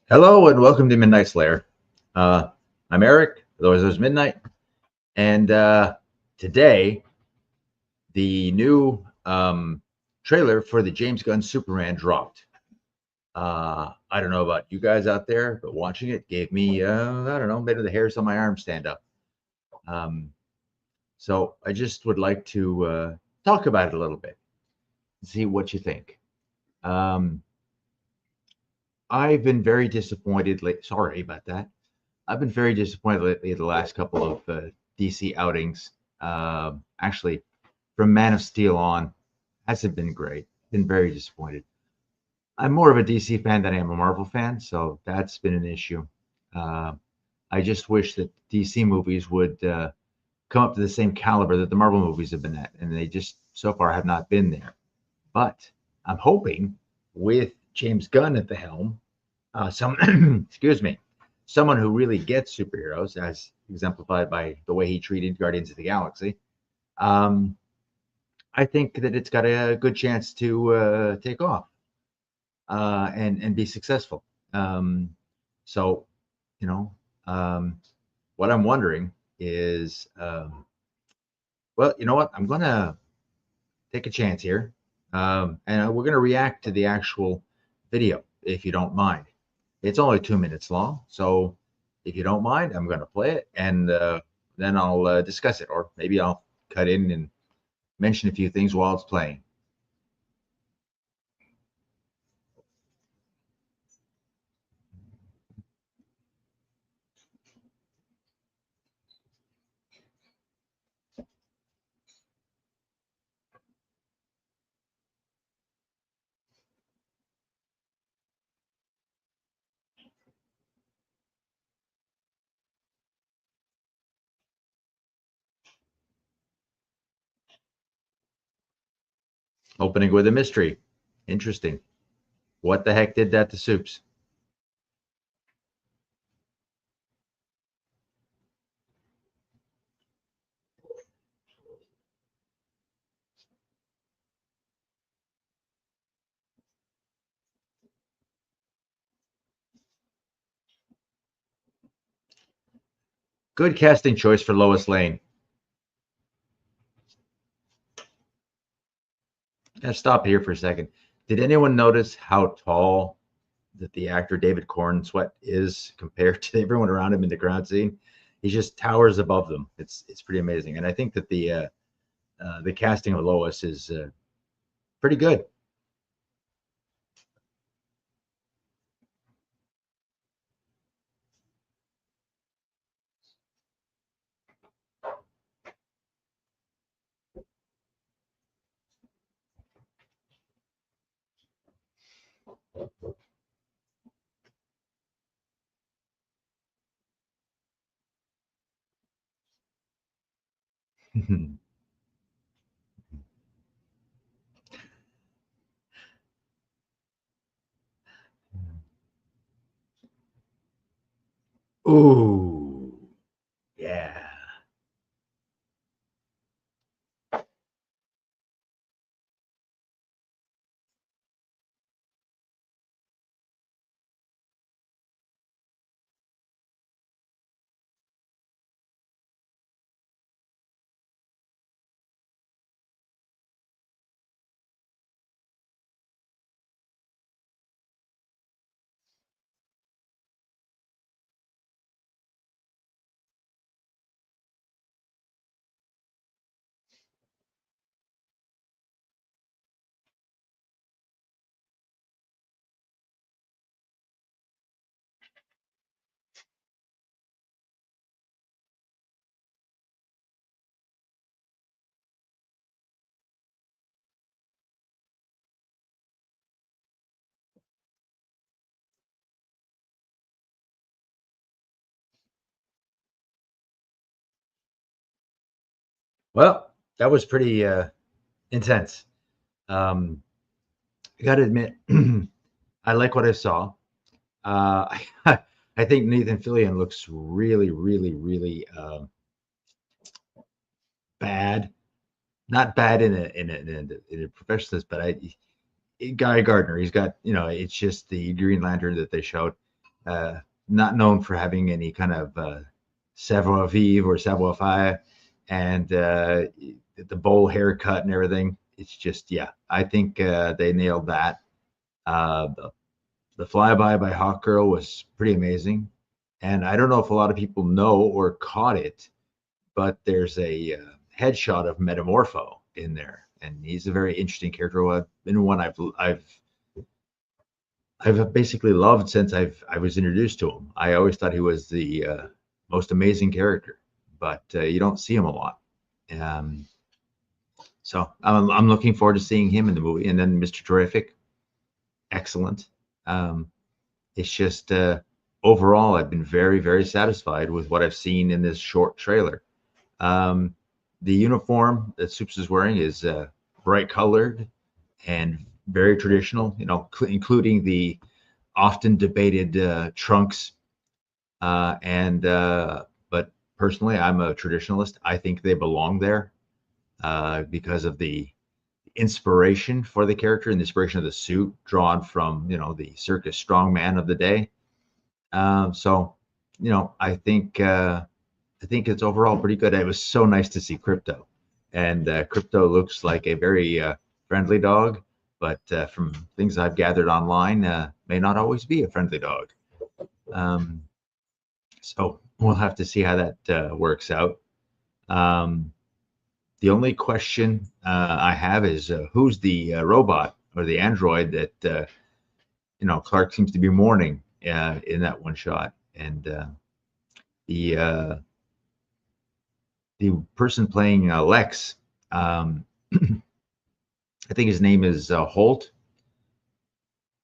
Hello and welcome to Midnight Slayer. I'm Eric, otherwise there's Midnight, and today the new trailer for the James Gunn Superman dropped. I don't know about you guys out there, but watching it gave me, I don't know, maybe the hairs on my arm stand up. So I just would like to talk about it a little bit, see what you think. I've been very disappointed. Sorry about that. I've been very disappointed lately the last couple of DC outings. Actually, from Man of Steel on, hasn't been great. Been very disappointed. I'm more of a DC fan than I am a Marvel fan, so that's been an issue. Uh, I just wish that DC movies would come up to the same caliber that the Marvel movies have been at, and they just so far have not been there. But I'm hoping with James Gunn at the helm, excuse me, someone who really gets superheroes, as exemplified by the way he treated Guardians of the Galaxy. Um, I think that it's got a good chance to take off and be successful. So, you know, what I'm wondering is, well, you know what? I'm gonna take a chance here, and we're gonna react to the actual video, if you don't mind. It's only 2 minutes long, so if you don't mind, I'm going to play it and then I'll discuss it, or maybe I'll cut in and mention a few things while it's playing. Opening with a mystery. Interesting. What the heck did that to Soups? Good casting choice for Lois Lane. I'll stop here for a second. Did anyone notice how tall that the actor David Cornsweet is compared to everyone around him in the crowd scene? He just towers above them. It's pretty amazing, and I think that the casting of Lois is pretty good. Ooh, yeah. Well, that was pretty intense. Um, I got to admit, I like what I saw. I think Nathan Fillion looks really, really, really bad. Not bad in a professional sense, but Guy Gardner. He's got, it's just the Green Lantern that they showed. Not known for having any kind of savoir vivre or savoir faire, and the bowl haircut and everything. It's just, yeah, I think they nailed that. The flyby by Hawkgirl was pretty amazing. And I don't know if a lot of people know or caught it, but there's a headshot of Metamorpho in there, and he's a very interesting character. And one I've basically loved since I was introduced to him. I always thought he was the most amazing character, but you don't see him a lot. Um, so I'm looking forward to seeing him in the movie. And then Mr. Terrific, excellent. It's just overall, I've been very, very satisfied with what I've seen in this short trailer. The uniform that Soups is wearing is bright colored and very traditional, including the often debated trunks. But personally, I'm a traditionalist. I think they belong there because of the inspiration for the character and the inspiration of the suit drawn from, the circus strongman of the day. So, I think it's overall pretty good. It was so nice to see Crypto, and Crypto looks like a very friendly dog, but from things I've gathered online, may not always be a friendly dog. Um, so we'll have to see how that works out. The only question I have is who's the robot or the android that Clark seems to be mourning in that one shot, and the person playing Lex, I think his name is Holt.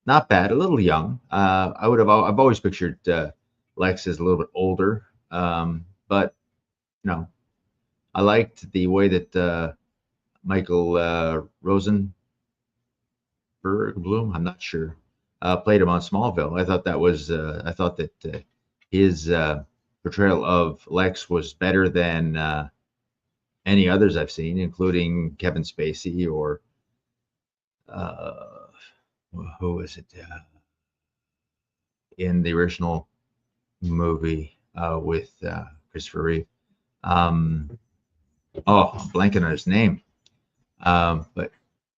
Not bad, a little young. I've always pictured Lex as a little bit older, but I liked the way that Michael Rosenberg Bloom, I'm not sure, played him on Smallville. I thought that his portrayal of Lex was better than any others I've seen, including Kevin Spacey or uh, who was it in the original movie with Christopher Reeve. I'm blanking on his name. But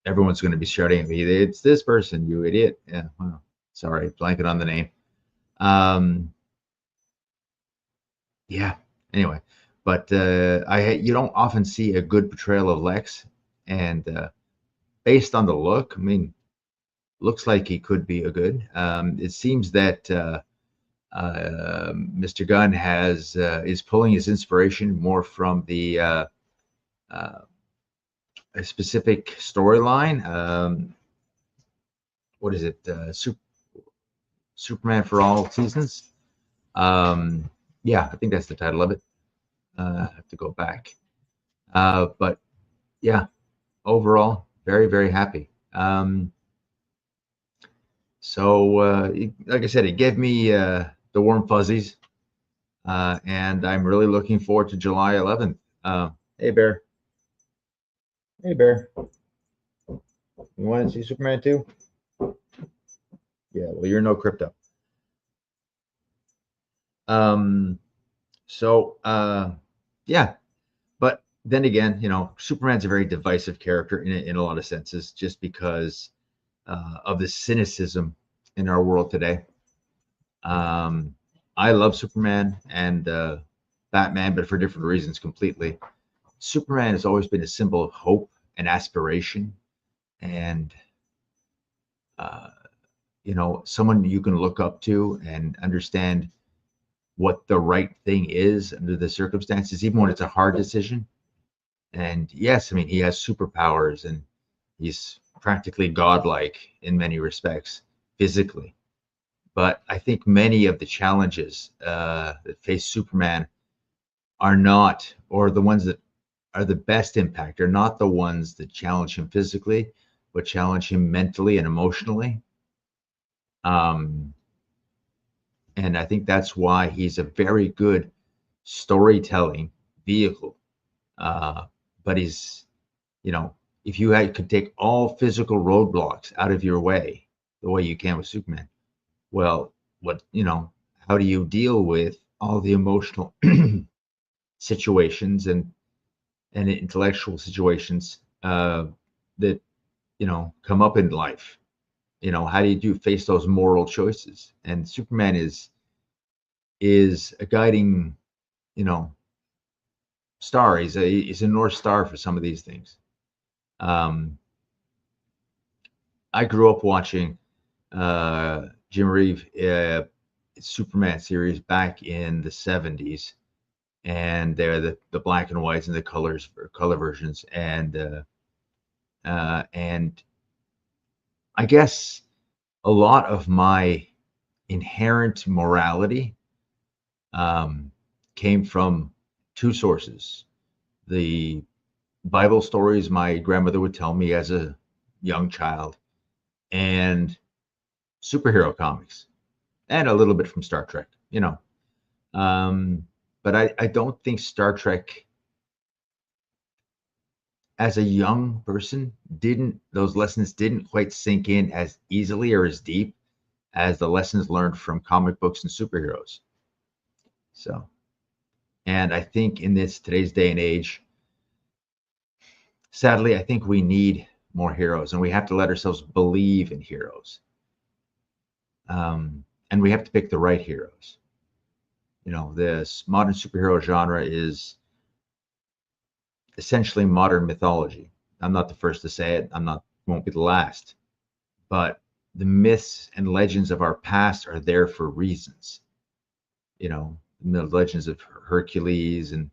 everyone's going to be shouting at me, "It's this person, you idiot!" Yeah, well, sorry, blanking on the name. Yeah. Anyway, but you don't often see a good portrayal of Lex, and based on the look, I mean, looks like he could be a good. It seems that Mr. Gunn is pulling his inspiration more from the a specific storyline. What is it? Superman for All Seasons. Yeah, I think that's the title of it. I have to go back. But yeah, overall, very, very happy. Like I said, it gave me the warm fuzzies, and I'm really looking forward to July 11th. Hey, Bear. Hey, Bear. You want to see Superman too? Yeah, well, you're no Crypto. Yeah, but then again, Superman's a very divisive character in a lot of senses, just because of the cynicism in our world today. I love Superman and Batman, but for different reasons completely. Superman has always been a symbol of hope and aspiration, and uh, someone you can look up to and understand what the right thing is under the circumstances, even when it's a hard decision. And yes, I mean, he has superpowers and he's practically godlike in many respects physically. But I think many of the challenges that face Superman are not, or the ones that are the best impact, are not the ones that challenge him physically, but challenge him mentally and emotionally. And I think that's why he's a very good storytelling vehicle. But he's, if you could take all physical roadblocks out of your way, the way you can with Superman, well, how do you deal with all the emotional situations and intellectual situations that come up in life? How do you face those moral choices? And Superman is a guiding, you know, star. He's a North Star for some of these things. I grew up watching Jim Reeve Superman series back in the 70s, and they're the black and whites and the color versions, and I guess a lot of my inherent morality came from two sources: the Bible stories my grandmother would tell me as a young child, and superhero comics, and a little bit from Star Trek. But I don't think Star Trek, as a young person, those lessons didn't quite sink in as easily or as deep as the lessons learned from comic books and superheroes. So, and I think in today's day and age, sadly, I think we need more heroes, and we have to let ourselves believe in heroes. And we have to pick the right heroes. This modern superhero genre is essentially modern mythology. I'm not the first to say it. Won't be the last. But the myths and legends of our past are there for reasons. The legends of Hercules and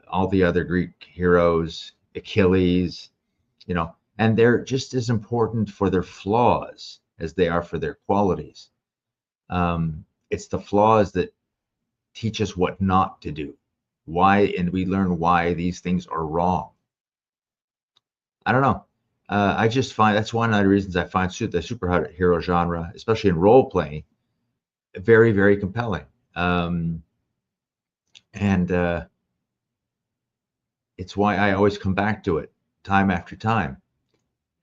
all the other Greek heroes, Achilles, and they're just as important for their flaws as they are for their qualities. It's the flaws that teach us what not to do, and we learn why these things are wrong. I don't know. I just find that's one of the reasons I find the superhero genre, especially in role playing, very, very compelling. And it's why I always come back to it time after time.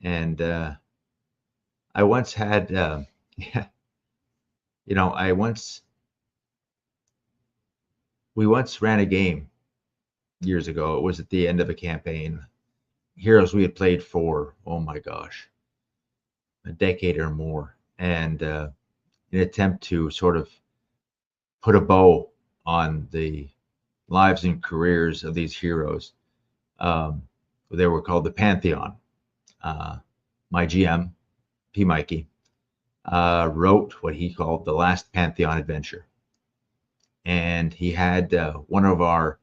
And I once had, we once ran a game years ago. It was at the end of a campaign. Heroes we had played for, oh my gosh, a decade or more. And in an attempt to sort of put a bow on the lives and careers of these heroes, they were called the Pantheon. My GM, P. Mikey, wrote what he called the last Pantheon adventure. And he had one of our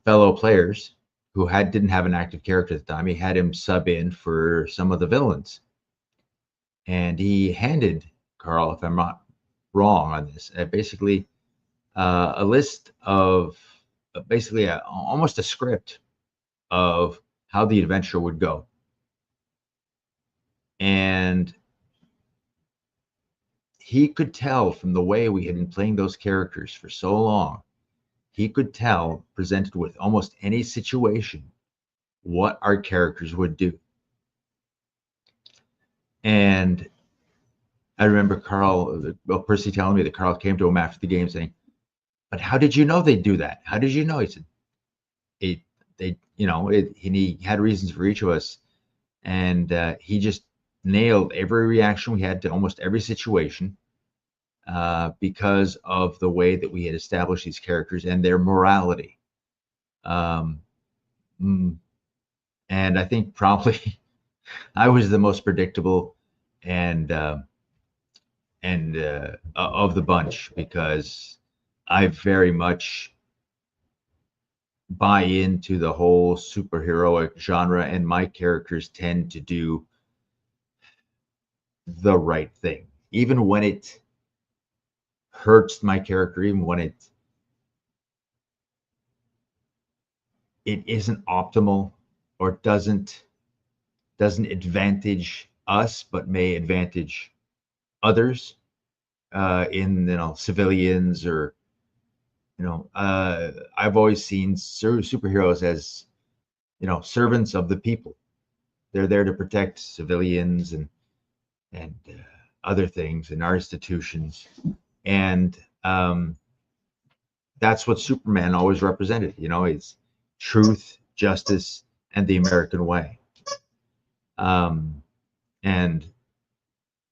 fellow players who didn't have an active character at the time. He had him sub in for some of the villains. And he handed Carl, if I'm not wrong on this, basically a list of basically almost a script of how the adventure would go. And he could tell from the way we had been playing those characters for so long, he could tell, presented with almost any situation, what our characters would do. And I remember Percy telling me that Carl came to him after the game saying, "But how did you know they'd do that? How did you know?" He said, he had reasons for each of us. And he just nailed every reaction we had to almost every situation because of the way that we had established these characters and their morality. And I think probably I was the most predictable and of the bunch, because I very much buy into the whole superheroic genre, and my characters tend to do the right thing, even when it hurts my character, even when it isn't optimal or doesn't advantage us, but may advantage others in civilians or I've always seen superheroes as, servants of the people. They're there to protect civilians and other things and our institutions. And that's what Superman always represented. It's truth, justice, and the American way. Um, and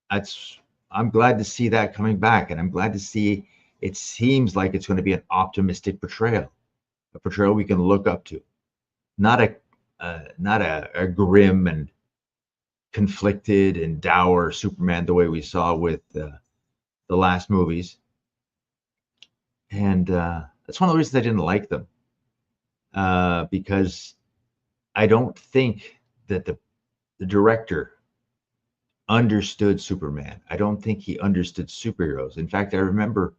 that's I'm glad to see that coming back, and I'm glad to see it seems like it's going to be an optimistic portrayal, a portrayal we can look up to, not a grim and conflicted and dour Superman the way we saw with the last movies. And that's one of the reasons I didn't like them, because I don't think that the director understood Superman. I don't think he understood superheroes. In fact, I remember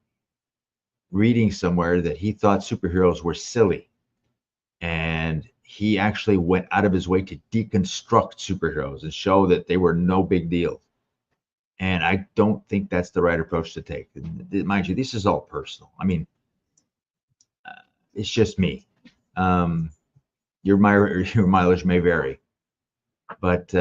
reading somewhere that he thought superheroes were silly, and he actually went out of his way to deconstruct superheroes and show that they were no big deal. And I don't think that's the right approach to take. And mind you, this is all personal. I mean, it's just me. Your mileage may vary, but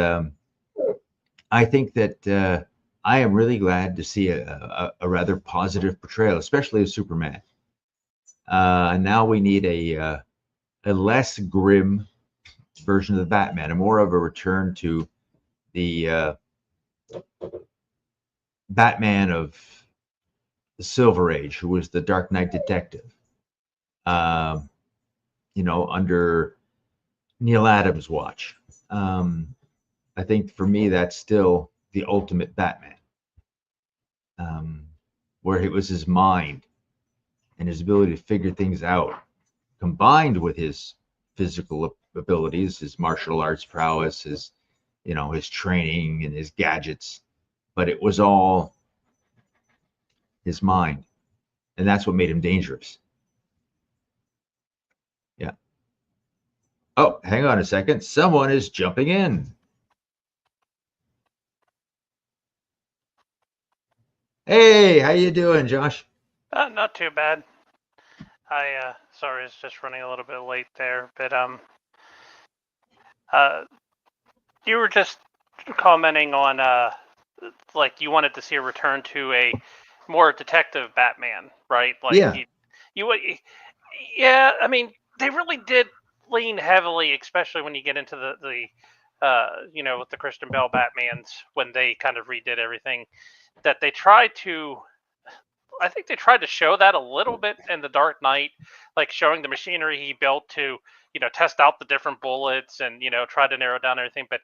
I think that I am really glad to see a rather positive portrayal, especially of Superman. Now we need a less grim version of the Batman, and more of a return to the Batman of the Silver Age, who was the Dark Knight detective. Under Neil Adams' watch. I think for me, that's still the ultimate Batman, where it was his mind and his ability to figure things out, combined with his physical abilities, his martial arts prowess, his training and his gadgets. But it was all his mind, and that's what made him dangerous. Yeah. Oh, hang on a second. Someone is jumping in. Hey, how you doing, Josh? Not too bad. Sorry, it's just running a little bit late there, but you were just commenting on like you wanted to see a return to a more detective Batman, right? Like Yeah. you, yeah. I mean, they really did lean heavily, especially when you get into with the Christian Bale Batmans when they kind of redid everything. That they tried to I think they tried to show that a little bit in the Dark Knight, like showing the machinery he built to, test out the different bullets and, try to narrow down everything. But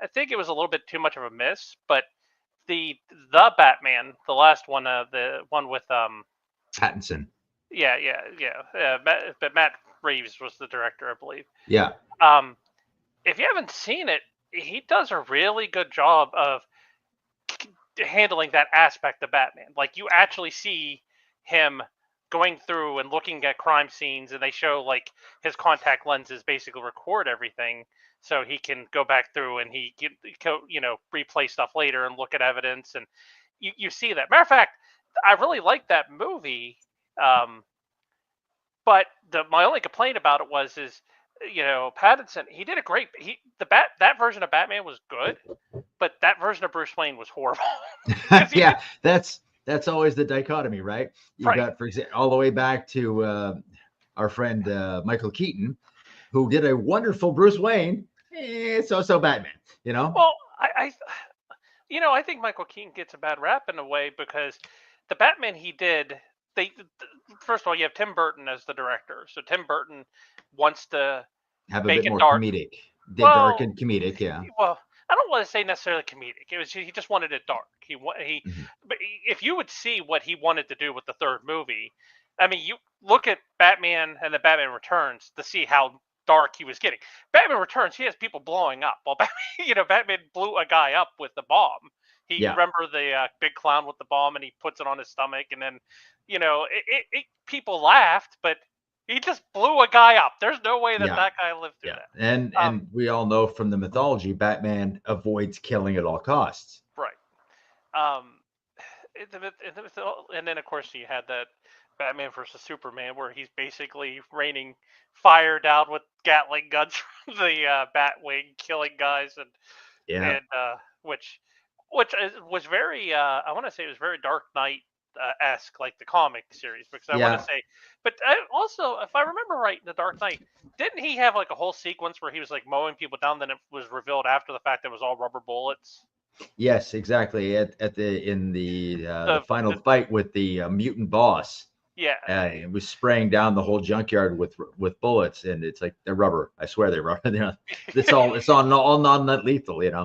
I think it was a little bit too much of a miss. But the Batman, the last one, the one with Pattinson. yeah. But Matt Reeves was the director, I believe. Yeah. If you haven't seen it, he does a really good job of handling that aspect of Batman. Like you actually see him going through and looking at crime scenes, and they show like his contact lenses basically record everything, so he can go back through and he can replay stuff later and look at evidence, and you see that. Matter of fact, I really liked that movie, but my only complaint about it is Pattinson. He did a great. That version of Batman was good, but that version of Bruce Wayne was horrible. Yeah, that's always the dichotomy, right? You Right. got, for example, all the way back to our friend Michael Keaton, who did a wonderful Bruce Wayne, so Batman. Well, I think Michael Keaton gets a bad rap in a way because the Batman he did, first of all, you have Tim Burton as the director, so Tim Burton wants to Have a make bit it more dark. comedic, dark Well, and comedic, yeah. well, I don't want to say necessarily comedic. It was he just wanted it dark. Mhm. But if you would see what he wanted to do with the third movie, I mean, you look at Batman and the Batman Returns to see how dark he was getting. Batman Returns, he has people blowing up. Well, Batman blew a guy up with the bomb. You Yeah, remember the big clown with the bomb, and he puts it on his stomach, and then, people laughed, but he just blew a guy up. There's no way that yeah, that guy lived through yeah. that. And we all know from the mythology, Batman avoids killing at all costs. Right. Um, and then of course you had that Batman versus Superman, where he's basically raining fire down with Gatling guns from the Batwing, killing guys, Yeah. and was very I want to say it was very Dark Knight esque, like the comic series, because I want to Yeah. say, but also if I remember right, in the Dark Knight, didn't he have like a whole sequence where he was like mowing people down? Then it was revealed after the fact that it was all rubber bullets. Yes, exactly. At the The, final the fight with the mutant boss, yeah, it was spraying down the whole junkyard with bullets, and it's like they're rubber. I swear they're rubber. You know, it's all non lethal. You know,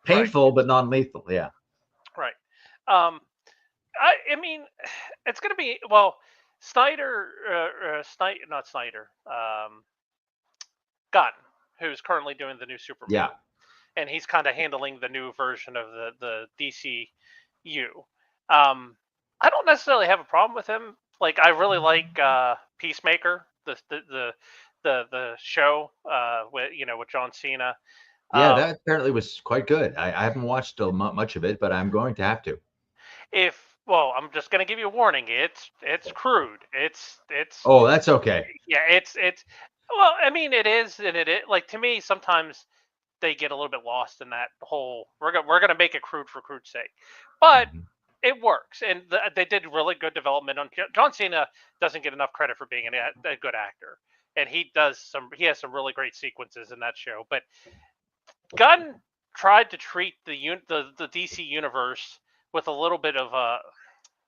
right, painful but non lethal. Yeah. right. Um, I mean, it's gonna be well. Snyder, Snyder, not Snyder, Gunn, who's currently doing the new Superman, Yeah. and he's kind of handling the new version of the DCU. Um, I don't necessarily have a problem with him. Like, I really like Peacemaker, the show with with John Cena. Yeah, Um, that apparently was quite good. I haven't watched much of it, but I'm going to have to. if well, I'm just gonna give you a warning. It's crude. It's Oh, that's okay. yeah. It's well, I mean, it is, and like to me sometimes they get a little bit lost in that whole we're gonna make it crude for crude's sake, but Mhm. it works, and they did really good development on John Cena. Doesn't get enough credit for being a good actor, and he has some really great sequences in that show. But Gunn tried to treat the DC universe with a little bit of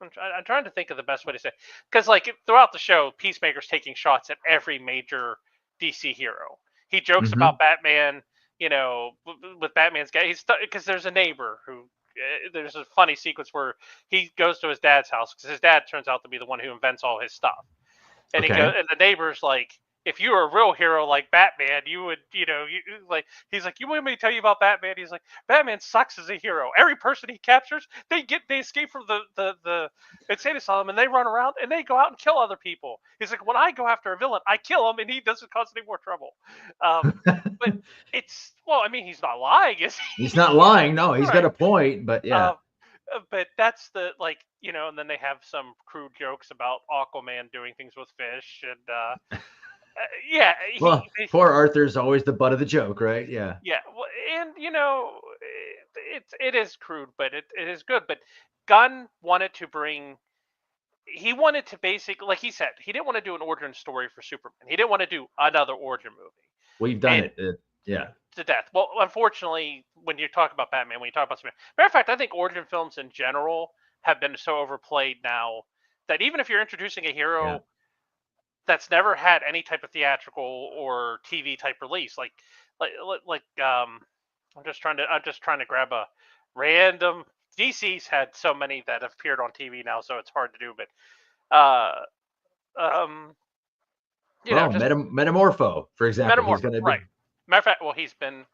I'm trying to think of the best way to say, because like throughout the show, Peacemaker's taking shots at every major DC hero. He jokes Mhm. about Batman, with Batman's guy. He's because there's a neighbor who. There's a funny sequence where he goes to his dad's house because his dad turns out to be the one who invents all his stuff, and Okay. and the neighbor's like, if you were a real hero like Batman, you would, like, he's like, you want me to tell you about Batman? He's like, Batman sucks as a hero. Every person he captures, they escape from the insane asylum, and they run around and they go out and kill other people. He's like, when I go after a villain, I kill him, and he doesn't cause any more trouble. But it's well, I mean, he's not lying, is He's not he? lying. No, he's got Right. a point, but yeah. Um, but that's the like and then they have some crude jokes about Aquaman doing things with fish, and yeah, Well, poor Arthur's always the butt of the joke, right? Yeah. yeah, and it is crude, but it is good. But Gunn wanted to bring. He wanted to basically, like he said, he didn't want to do an origin story for Superman. He didn't want to do another origin movie. We've done And it. Yeah. to death. Well, unfortunately, when you talk about Batman, when you talk about Superman, matter of fact, I think origin films in general have been so overplayed now that even if you're introducing a Yeah. hero that's never had any type of theatrical or TV type release, I'm just trying to grab a random. DC's had so many that have appeared on TV now, so it's hard to do. But um, Well, just Metamorpho, for example, he's Metamorpho, going to right? be. Matter of fact, well, he's been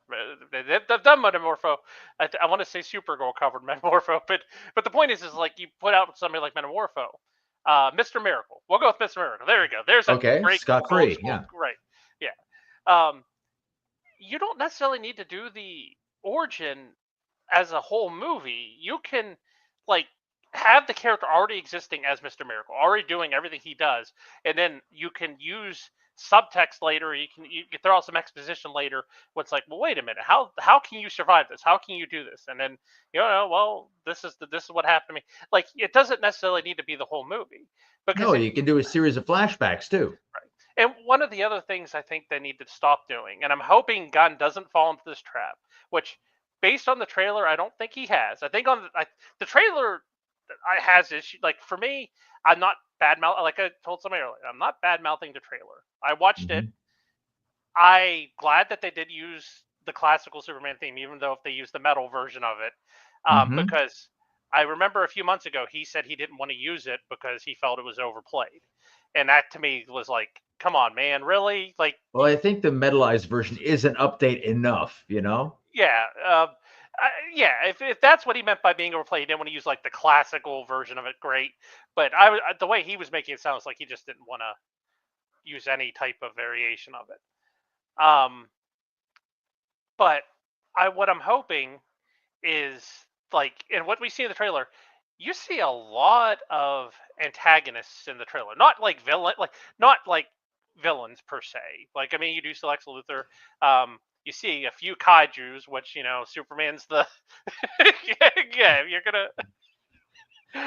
they've done Metamorpho. I want to say Supergirl covered Metamorpho, but the point is like you put out somebody like Metamorpho, Mr. Miracle. We'll go with Mr. Miracle. There we go. There's a Okay, great scot old free. school, Yeah. right? Yeah. Um, you don't necessarily need to do the origin as a whole movie. You can like have the character already existing as Mr. Miracle, already doing everything he does, and then you can use subtext later. You can throw out some exposition later. What's like, well, wait a minute, how can you survive this? How can you do this? And then well, this is what happened to me. Like, it doesn't necessarily need to be the whole movie because No, if you can do a series of flashbacks too. and one of the other things I think they need to stop doing, and I'm hoping Gunn doesn't fall into this trap, which, based on the trailer, I don't think he has. I think the trailer I has issue. Like for me, I'm not bad mouth. Like I told somebody earlier, I'm not bad mouthing the trailer. I watched it. Hmm. I glad that they did use the classical Superman theme, even though if they used the metal version of it, Hmm. because I remember a few months ago he said he didn't want to use it because he felt it was overplayed, and that to me was like, come on, man, really? Like, Well, I think the metalized version is an update enough, you know? yeah, yeah. If that's what he meant by being overplayed, he didn't want to use like the classical version of it. Great, but the way he was making it sounds like he just didn't want to use any type of variation of it. But what I'm hoping is like, and what we see in the trailer. you see a lot of antagonists in the trailer. Not like villains per se. Like, I mean, you do see Lex Luthor. You see a few kaiju's, which, Superman's the yeah. You're gonna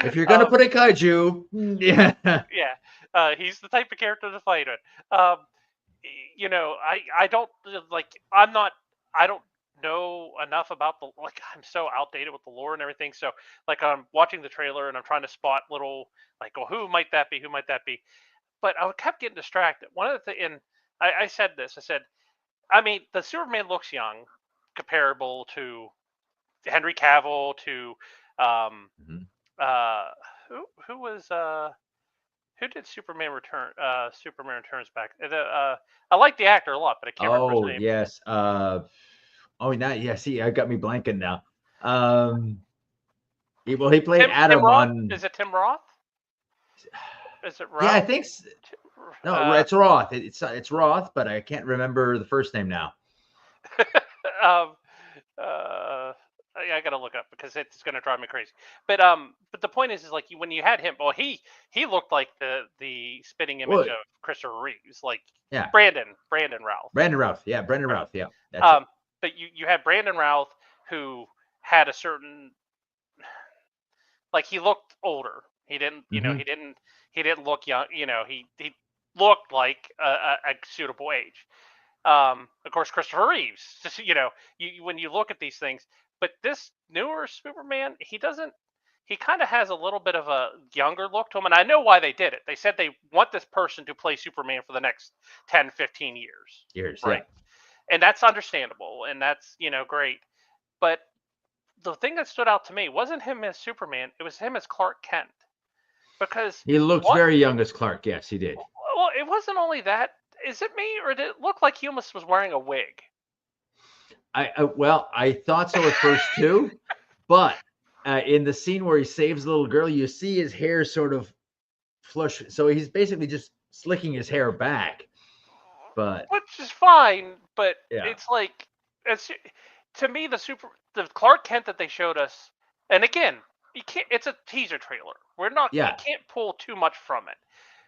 If you're gonna um, put a kaiju, yeah. yeah. He's the type of character to fight it. Um, I don't like. I'm not. I don't know enough about the like. I'm so outdated with the lore and everything. So like, I'm watching the trailer and I'm trying to spot little like, well, who might that be? Who might that be? But I kept getting distracted. One of the things, and I said this. I said, I mean, the Superman looks young, comparable to Henry Cavill, to um Mhm. uh who was who did Superman Returns back? I like the actor a lot, but I can't remember his Oh name. yes. Oh, now yeah. See, I got me blanking now. Um, he played Tim Adam Roth? on. Is it Tim Roth? Is it Yeah, I Ralph? think. No, Uh, it's Roth. It's Roth, but I can't remember the first name now. um, I gotta look up because it's gonna drive me crazy. But the point is like when you had him, well, he looked like the spitting image Well, of Christopher Reeves, like yeah, Brandon Ralph. Brandon Routh. Yeah, Brandon Right. Routh. Yeah, that's it. But you had Brandon Routh who had a certain like he looked older. He didn't, Hmm. he didn't look young. He looked like a suitable age. Of course, Christopher Reeves. Just, when you look at these things, but this newer Superman, he doesn't. He kind of has a little bit of a younger look to him, and I know why they did it. They said they want this person to play Superman for the next 10, 15 years, Years. Yeah. right? And that's understandable, and that's great. But the thing that stood out to me wasn't him as Superman; it was him as Clark Kent. Because He looked what? very young as Clark. Yes, he did. Well, it wasn't only that. Is it me, or did it look like he almost was wearing a wig? Well, I thought so at first too, but in the scene where he saves the little girl, you see his hair sort of flush. So he's basically just slicking his hair back. But Which is fine, but yeah, it's like it's to me the Clark Kent that they showed us, and again, you can't. It's a teaser trailer. We yeah. can't pull too much from it.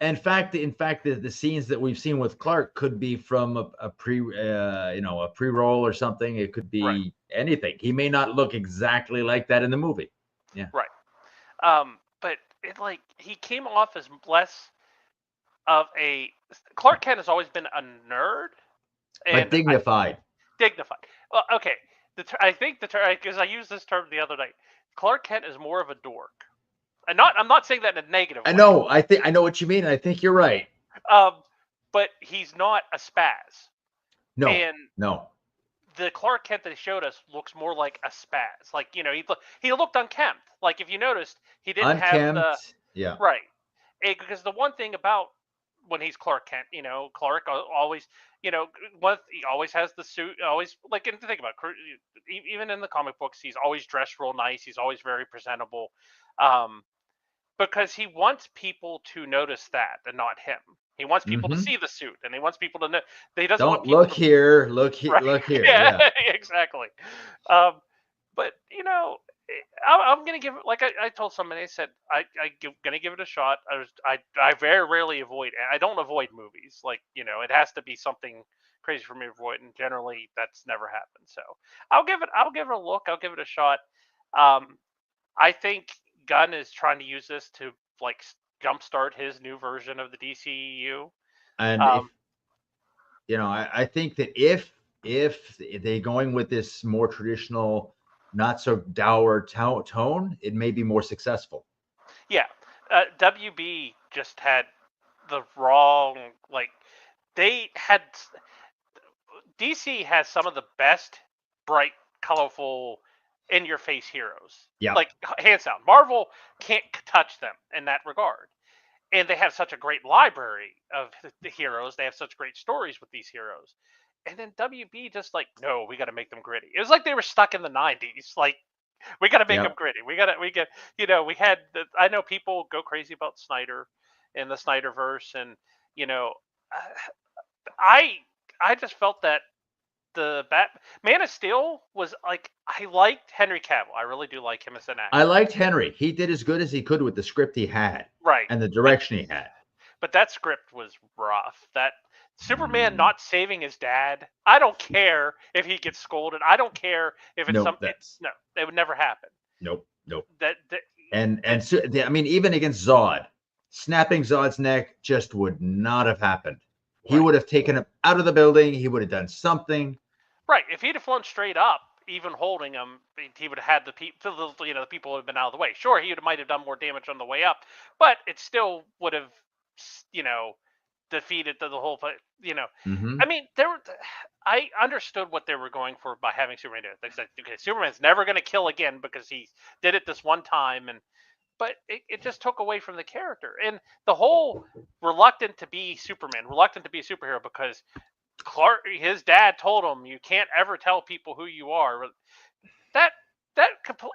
In fact, the scenes that we've seen with Clark could be from a pre-roll or something. It could Right, be anything. He may not look exactly like that in the movie. Yeah, right. But it like he came off as less of a Clark Kent has always been a nerd but and dignified. dignified. Well, okay. I think the term because I used this term the other night. Clark Kent is more of a dork, and I'm not saying that in a negative I way. know. I know what you mean. I think you're right. Um, but he's not a spaz, No, and no, the Clark Kent that they showed us looks more like a spaz. Like he looked unkempt. Like if you noticed, he didn't have the unkempt. Yeah, right. Because the one thing about when he's Clark Kent, Clark always, he always has the suit. Always like, and think about even in the comic books, he's always dressed real nice. He's always very presentable, um, because he wants people to notice that and not him. He wants people to mm-hmm. see the suit, and he wants people to know. He doesn't want Don't people look to here. Look here. right. Look here. Yeah, Yeah. exactly. Um, but I'm gonna give it like I told somebody. I said gonna give it a shot. I very rarely avoid. I don't avoid movies. Like it has to be something crazy for me to avoid, and generally that's never happened. So I'll give it a look. I'll give it a shot. Um, I think Gunn is trying to use this to like jumpstart his new version of the DCEU. And if Um, I think that if they going with this more traditional, not so dour tone, it may be more successful. yeah, WB just had the wrong like they had DC has some of the best bright, colorful, in your face heroes. Yeah. Like hands down. Marvel can't touch them in that regard. And they have such a great library of the heroes. They have such great stories with these heroes. And then WB just like, no, we got to make them gritty. It was like they were stuck in the 90s. Like, we got to make them Yep. gritty. We had, I know people go crazy about Snyder and the Snyderverse. And, you know, I, I just felt that Man of Steel was like, I liked Henry Cavill. I really do like him as an actor. I liked Henry. He did as good as he could with the script he had, Right, and the but direction he had. that script was rough. That Superman Mm, not saving his dad. I don't care if he gets scolded. I don't care if it's nope, that's no, it would never happen. nope. That And so, I mean, even against Zod, snapping Zod's neck just would not have happened. He right, would have taken him out of the building. He would have done something. right. If he'd have flown straight up, even holding him, he would have had the people. The people would have been out of the way. Sure, he might have done more damage on the way up, but it still would have, you know, defeated the whole. Hmm. I mean, I understood what they were going for by having Superman do it. They said, okay, Superman's never going to kill again because he did it this one time, but it just took away from the character and the whole reluctant to be Superman, reluctant to be a superhero because Clark, his dad told him, you can't ever tell people who you are. That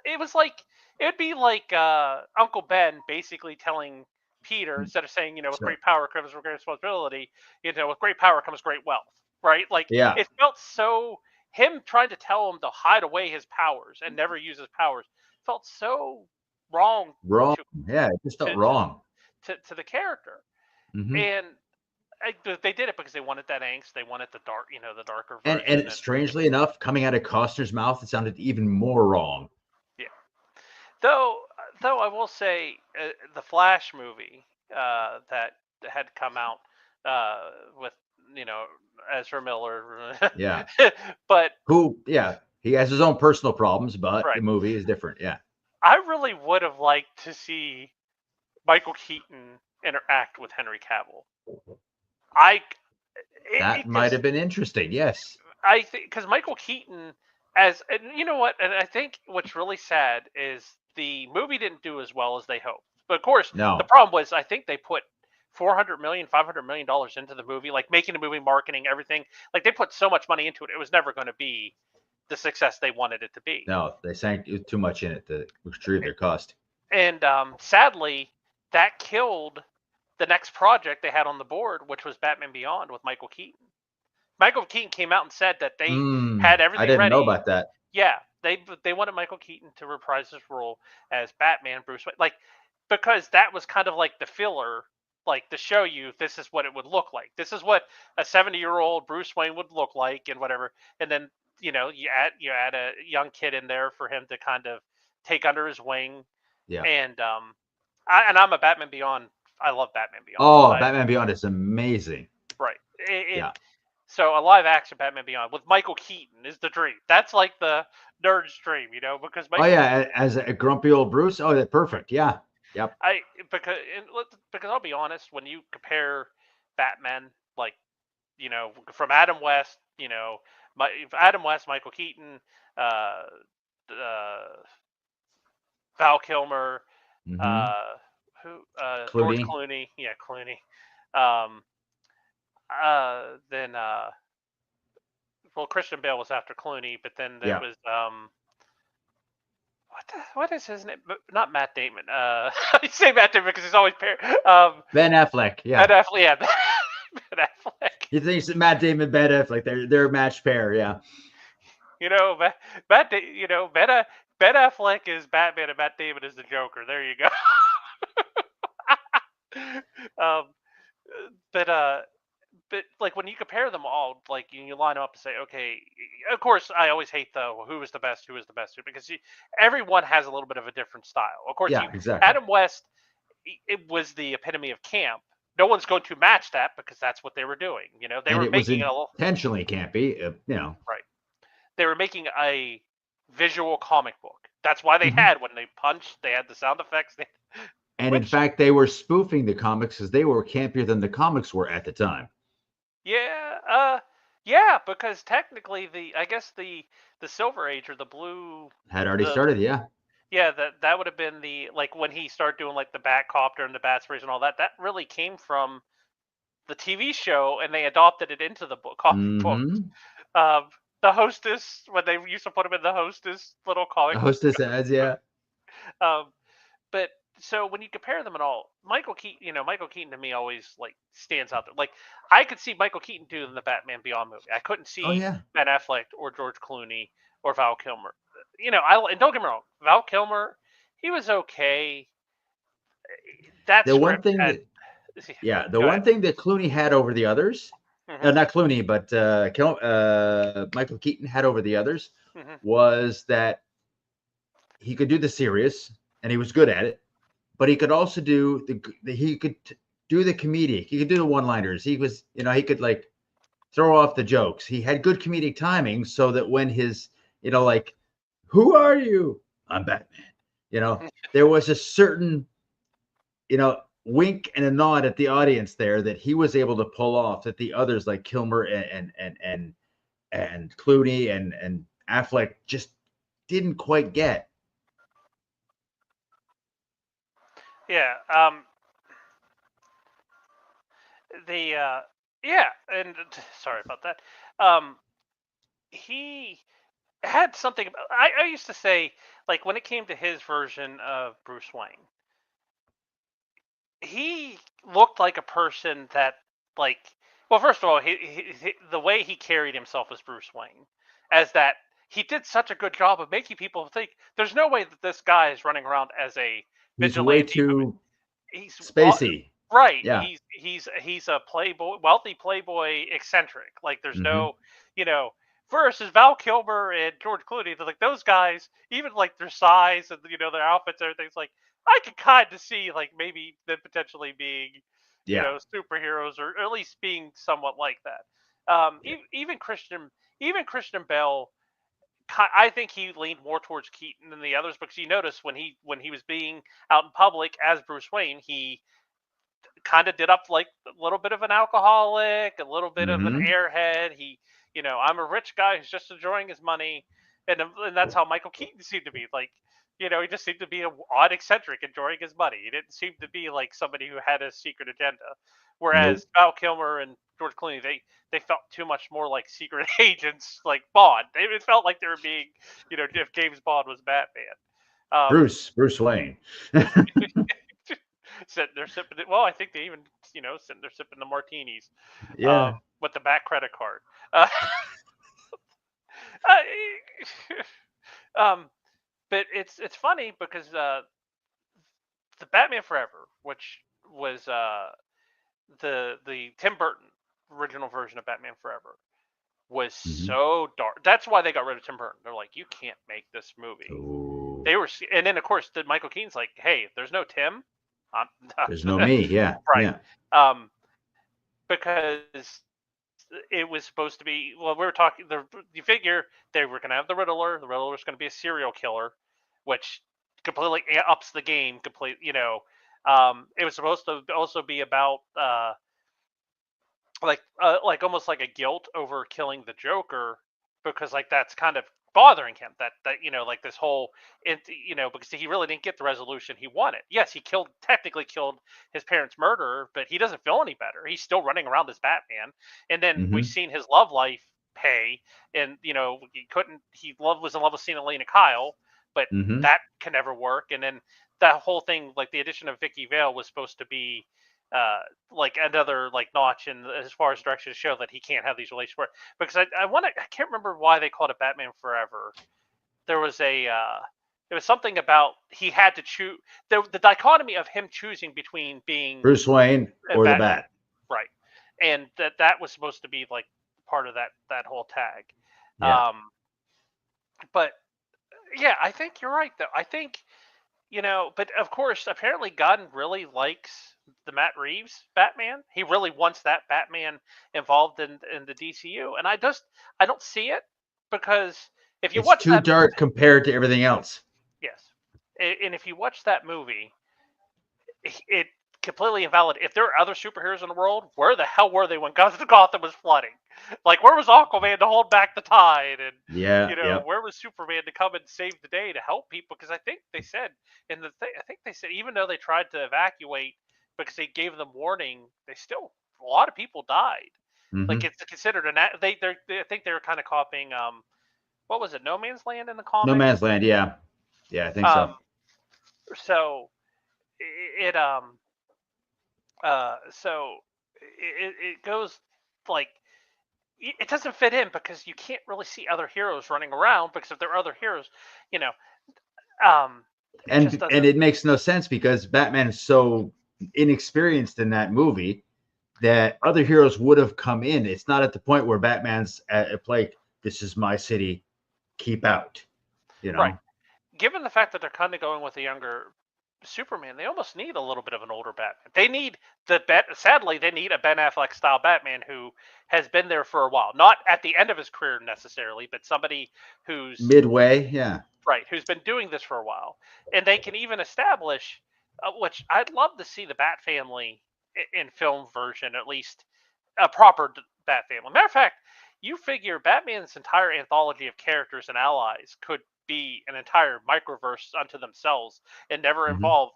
it was like it'd be like Uncle Ben basically telling Peter instead of saying, with So, great power comes great responsibility, with great power comes great wealth, right? Like yeah, it felt so him trying to tell him to hide away his powers and never use his powers felt so wrong wrong. to Yeah, it just felt to wrong. to the character. Hmm. And they did it because they wanted that angst, they wanted the dark, the darker version, And and strangely enough, coming out of Costner's mouth, it sounded even more wrong. yeah. Though, though I will say, the Flash movie that had come out with Ezra Miller, Yeah. but Who? Yeah, he has his own personal problems, but the right, movie is different. Yeah, I really would have liked to see Michael Keaton interact with Henry Cavill. I that might because have been interesting. Yes. I think because Michael Keaton as and you know what, and I think what's really sad is the movie didn't do as well as they hoped. But of course, the No. problem was I think they put 400 million, $500 million into the movie, like making the movie, marketing, everything. Like they put so much money into it, it was never going to be the success they wanted it to be. No, they sank too much in it to retrieve their cost. And sadly, that killed the next project they had on the board, which was Batman Beyond with Michael Keaton. Michael Keaton came out and said that they had I everything didn't know ready. about that. Yeah, they wanted Michael Keaton to reprise his role as Batman, Bruce Wayne, like because that was kind of like the filler, like to show you this is what it would look like. This is what a 70-year-old Bruce Wayne would look like, and whatever. And then you add a young kid in there for him to kind of take under his wing. Yeah. And I'm a Batman Beyond. I love Batman Beyond. Oh, Batman Beyond is amazing. Right. Yeah. So a live action Batman Beyond with Michael Keaton is the dream. That's like the nerd's dream, because Oh Michael yeah, as a grumpy old Bruce. Oh, that's perfect. Yeah. Yep. I because I'll be honest, when you compare Batman, like from Adam West, Adam West, Michael Keaton, uh, uh, Val Kilmer, Hmm. uh, who George Clooney. Clooney, yeah, Clooney, um, then well, Christian Bale was after Clooney, but then there Yeah. was what is his name? Not Matt Damon. I say Matt Damon because he's always paired. Ben Affleck. Ben Yeah. Affleck. Yeah, Ben Affleck. You think Matt Damon, Ben Affleck? They're a match pair. Yeah. You know, Matt. Ben Affleck is Batman and Matt Damon is the Joker. There you go. um, but like when you compare them all, like you line them up and say, okay, of course I always hate who is the best, because everyone has a little bit of a different style. Of course, Yeah. Exactly. Adam West, it was the epitome of camp. No one's going to match that because that's what they were doing. They And were it was making intentionally campy. right. They were making a visual comic book. That's why they Mhm. had when they punched, they had the sound effects. And in Which fact, they were spoofing the comics because they were campier than the comics were at the time. yeah, yeah, because technically I guess the Silver Age or the blue Had already the started. Yeah. yeah that would have been the like when he started doing like the Batcopter and the Bat Sprays and all that. That really came from the TV show, and they adopted it into the comic books. Hmm. The Hostess, when they used to put him in the Hostess little comic book. Hostess ads. Yeah. Um, but so when you compare them at all, Michael Keaton to me always like stands out there. Like I could see Michael Keaton doing the Batman Beyond movie. I couldn't Oh see yeah. Ben Affleck or George Clooney or Val Kilmer. And don't get me wrong, Val Kilmer, he was okay. That The one script thing had. that Yeah, the Go ahead. one thing that Clooney had over the others, Hmm. not Clooney, but Michael Keaton had over the others Hmm. was that he could do the serious and he was good at it, but he could also do do the comedic. He could do the one-liners. He could like throw off the jokes. He had good comedic timing so that when like, who are you? I'm Batman. There was a certain, wink and a nod at the audience there that he was able to pull off that the others like Kilmer and Clooney and Affleck just didn't quite get. Yeah. The yeah, and sorry about that. Um, he had something. I used to say, like, when it came to his version of Bruce Wayne, he looked like a person that, like, well, first of all, the way he carried himself as Bruce Wayne, as that he did such a good job of making people think there's no way that this guy is running around as a He's way vigilante. too He's spacey. right. Yeah. He's a playboy, wealthy playboy, eccentric. Like there's Mm-hmm. no, you know, versus Val Kilmer and George Clooney. They're like those guys, even like their size and their outfits, and everything's like I could kind of see like maybe them potentially being, Yeah. superheroes or at least being somewhat like that. Yeah. Even Christian Bale. I think he leaned more towards Keaton than the others because you notice when he was being out in public as Bruce Wayne, he kind of did up like a little bit of an alcoholic, a little bit of an Mm-hmm. airhead. I'm a rich guy who's just enjoying his money, and that's how Michael Keaton seemed to be. Like, he just seemed to be an odd eccentric enjoying his money. He didn't seem to be like somebody who had a secret agenda. Whereas Nope. Val Kilmer and George Clooney, they felt too much more like secret agents, like Bond. It felt like they were being, if James Bond was Batman. Um, Bruce Wayne. sitting there sipping it. Well, I think they even, sitting there sipping the martinis, Yeah. with the back credit card. um, but it's funny because the Batman Forever, which was the Tim Burton original version of Batman Forever, was Mm-hmm. so dark. That's why they got rid of Tim Burton. They're like, you can't make this movie. Oh, They were, and then of course, the Michael Keaton's like, hey, if there's no Tim, I'm there's no me. Yeah. right. Yeah. Um, because it was supposed to be. Well, we were talking. You figure they were going to have the Riddler. The Riddler's going to be a serial killer, which completely ups the game. It was supposed to also be about like almost like a guilt over killing the Joker because like that's kind of bothering him that like this whole because he really didn't get the resolution he wanted. Yes, he technically killed his parents' murderer, but he doesn't feel any better. He's still running around as Batman. And then we've Mm-hmm. seen his love life pay, and was in love with seeing Elena Kyle, but Mm-hmm. that can never work. And then that whole thing, like the addition of Vicky Vale was supposed to be uh like another like notch in as far as direction to show that he can't have these relationships because I can't remember why they called it Batman Forever. There was there was something about he had to choose the dichotomy of him choosing between being Bruce Wayne a or the Batman, Bat. right, and that was supposed to be like part of that whole tag. Yeah. But yeah, I think you're right though. I think but of course, apparently Gunn really likes the Matt Reeves Batman. He really wants that Batman involved in the DCU, and I don't see it because if you It's watch too that, dark compared to everything else. yes, and if you watch that movie, it completely invalid. If there are other superheroes in the world, where the hell were they when Gotham was flooding? Like, where was Aquaman to hold back the tide? And Yeah. Yep. where was Superman to come and save the day to help people? Because I think they said I think they said even though they tried to evacuate because they gave them warning, a lot of people died. Like Mm-hmm. it's considered I think they were kind of copying what was it, No Man's Land in the No comics. Man's Land. Yeah. Yeah. I think so. Um, so so it goes like it doesn't fit in because you can't really see other heroes running around because if there are other heroes, you know, um, it just And doesn't. it makes no sense because Batman is so inexperienced in that movie that other heroes would have come in. It's not at the point where Batman's at like, this is my city, keep out, you Right. know. Given the fact that they're kind of going with a younger Superman, they almost need a little bit of an older Batman. They need sadly, they need a Ben Affleck style Batman who has been there for a while. Not at the end of his career necessarily, but somebody who's Midway, yeah. right, who's been doing this for a while. And they can even establish, which I'd love to see the Bat family in film version, at least a proper Bat family. Matter of fact, you figure Batman's entire anthology of characters and allies could be an entire microverse unto themselves and never Mm-hmm. involve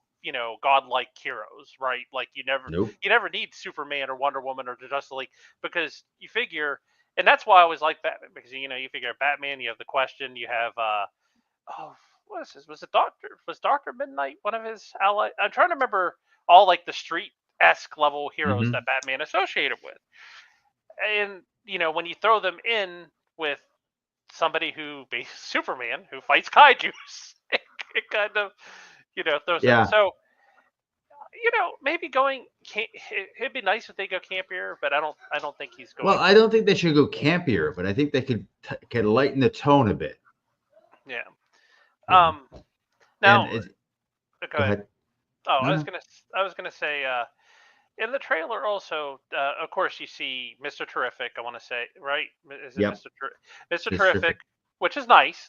godlike heroes, right? Like Nope. you never need Superman or Wonder Woman or the Justice League because you figure, and that's why I always like Batman because you figure Batman, you have the Question, you have oh, what is this? Was Doctor Midnight one of his allies? I'm trying to remember all like the street-esque level heroes Mm-hmm. that Batman associated with. And when you throw them in with somebody who be Superman who fights kaiju's, it kind of throws it. Yeah. So maybe it'd be nice if they go campier, but I don't think he's Well, going I don't think they should go campier, but I think they could lighten the tone a bit. to. Yeah. You know. And Now go go ahead. ahead. Oh, No, no. I was gonna say in the trailer also, of course, you see Mr. Terrific. I want to say, right? Is it Yep. Mr. It's Terrific? terrific. Which is nice.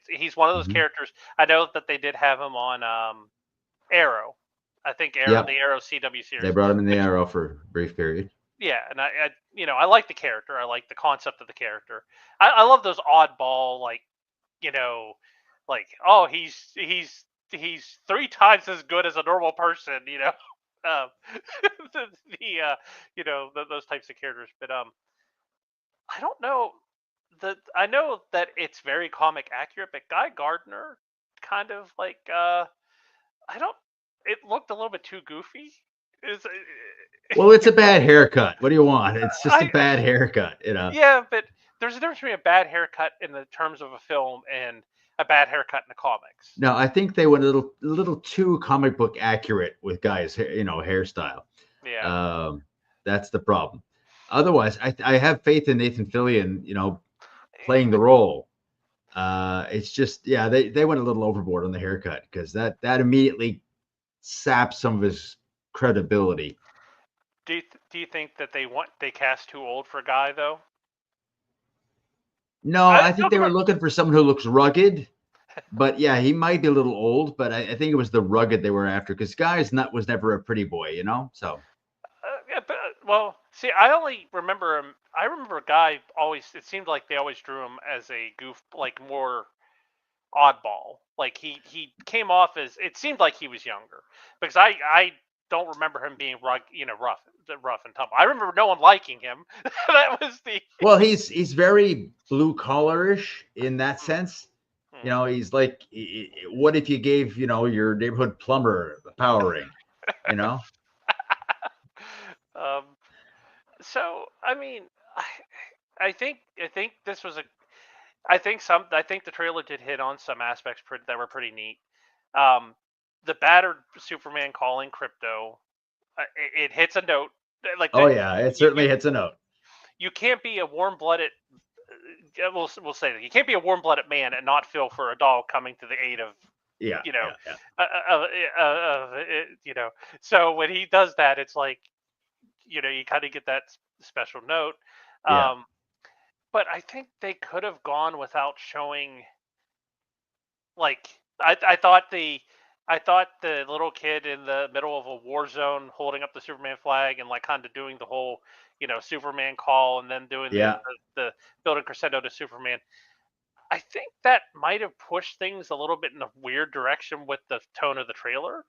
He's one of those Mm-hmm. characters. I know that they did have him on Arrow. I think Arrow, the Yep. Arrow CW They series. brought him in the Which Arrow for a brief period. yeah, and I like the character. I like the concept of the character. I love those oddball you know oh he's three times as good as a normal person. Um, the those types of characters. But I don't know I know that it's very comic accurate, but Guy Gardner kind of I don't. It looked a little bit too goofy. Is Well, it's a bad haircut. What do you want? It's just a I bad haircut, you know. yeah, but there's a difference between a bad haircut in the terms of a film and a bad haircut in the comics. No, I think they went a little too comic book accurate with Guy's, hairstyle. Yeah. Um, that's the problem. Otherwise, I have faith in Nathan Fillion, playing the role. It's just, yeah, they went a little overboard on the haircut because that immediately saps some of his credibility. Do you think that they cast too old for Guy though? No, I think Don't they get me were looking for someone who looks rugged. But yeah, he might be a little old, but I think it was the rugged they were after because was never a pretty boy, So yeah, but, well, see, I only remember him. I remember Guy always. It seemed like they always drew him as a goof, like more oddball. Like he came off as it seemed like he was younger because I don't remember him being rough and tumble. I remember no one liking him. That was the well, he's very blue collarish in that mm, sense. mm. He's like, what if you gave your neighborhood plumber a power ring? You know? um. So I mean, I think this was a. I think the trailer did hit on some aspects that were pretty neat. Um, the battered Superman calling crypto, it hits a note like Oh the yeah, it you certainly hits a note. you can't be a warm-blooded. We'll say that you can't be a warm-blooded man and not feel for a dog coming to the aid of Yeah, you know, yeah, yeah, So when he does that, it's like you kind of get that special note. yeah. Um, but I think they could have gone without showing like I thought the little kid in the middle of a war zone holding up the Superman flag and like kind of doing the whole Superman call and then doing Yeah. the building crescendo to Superman. I think that might have pushed things a little bit in a weird direction with the tone of the trailer.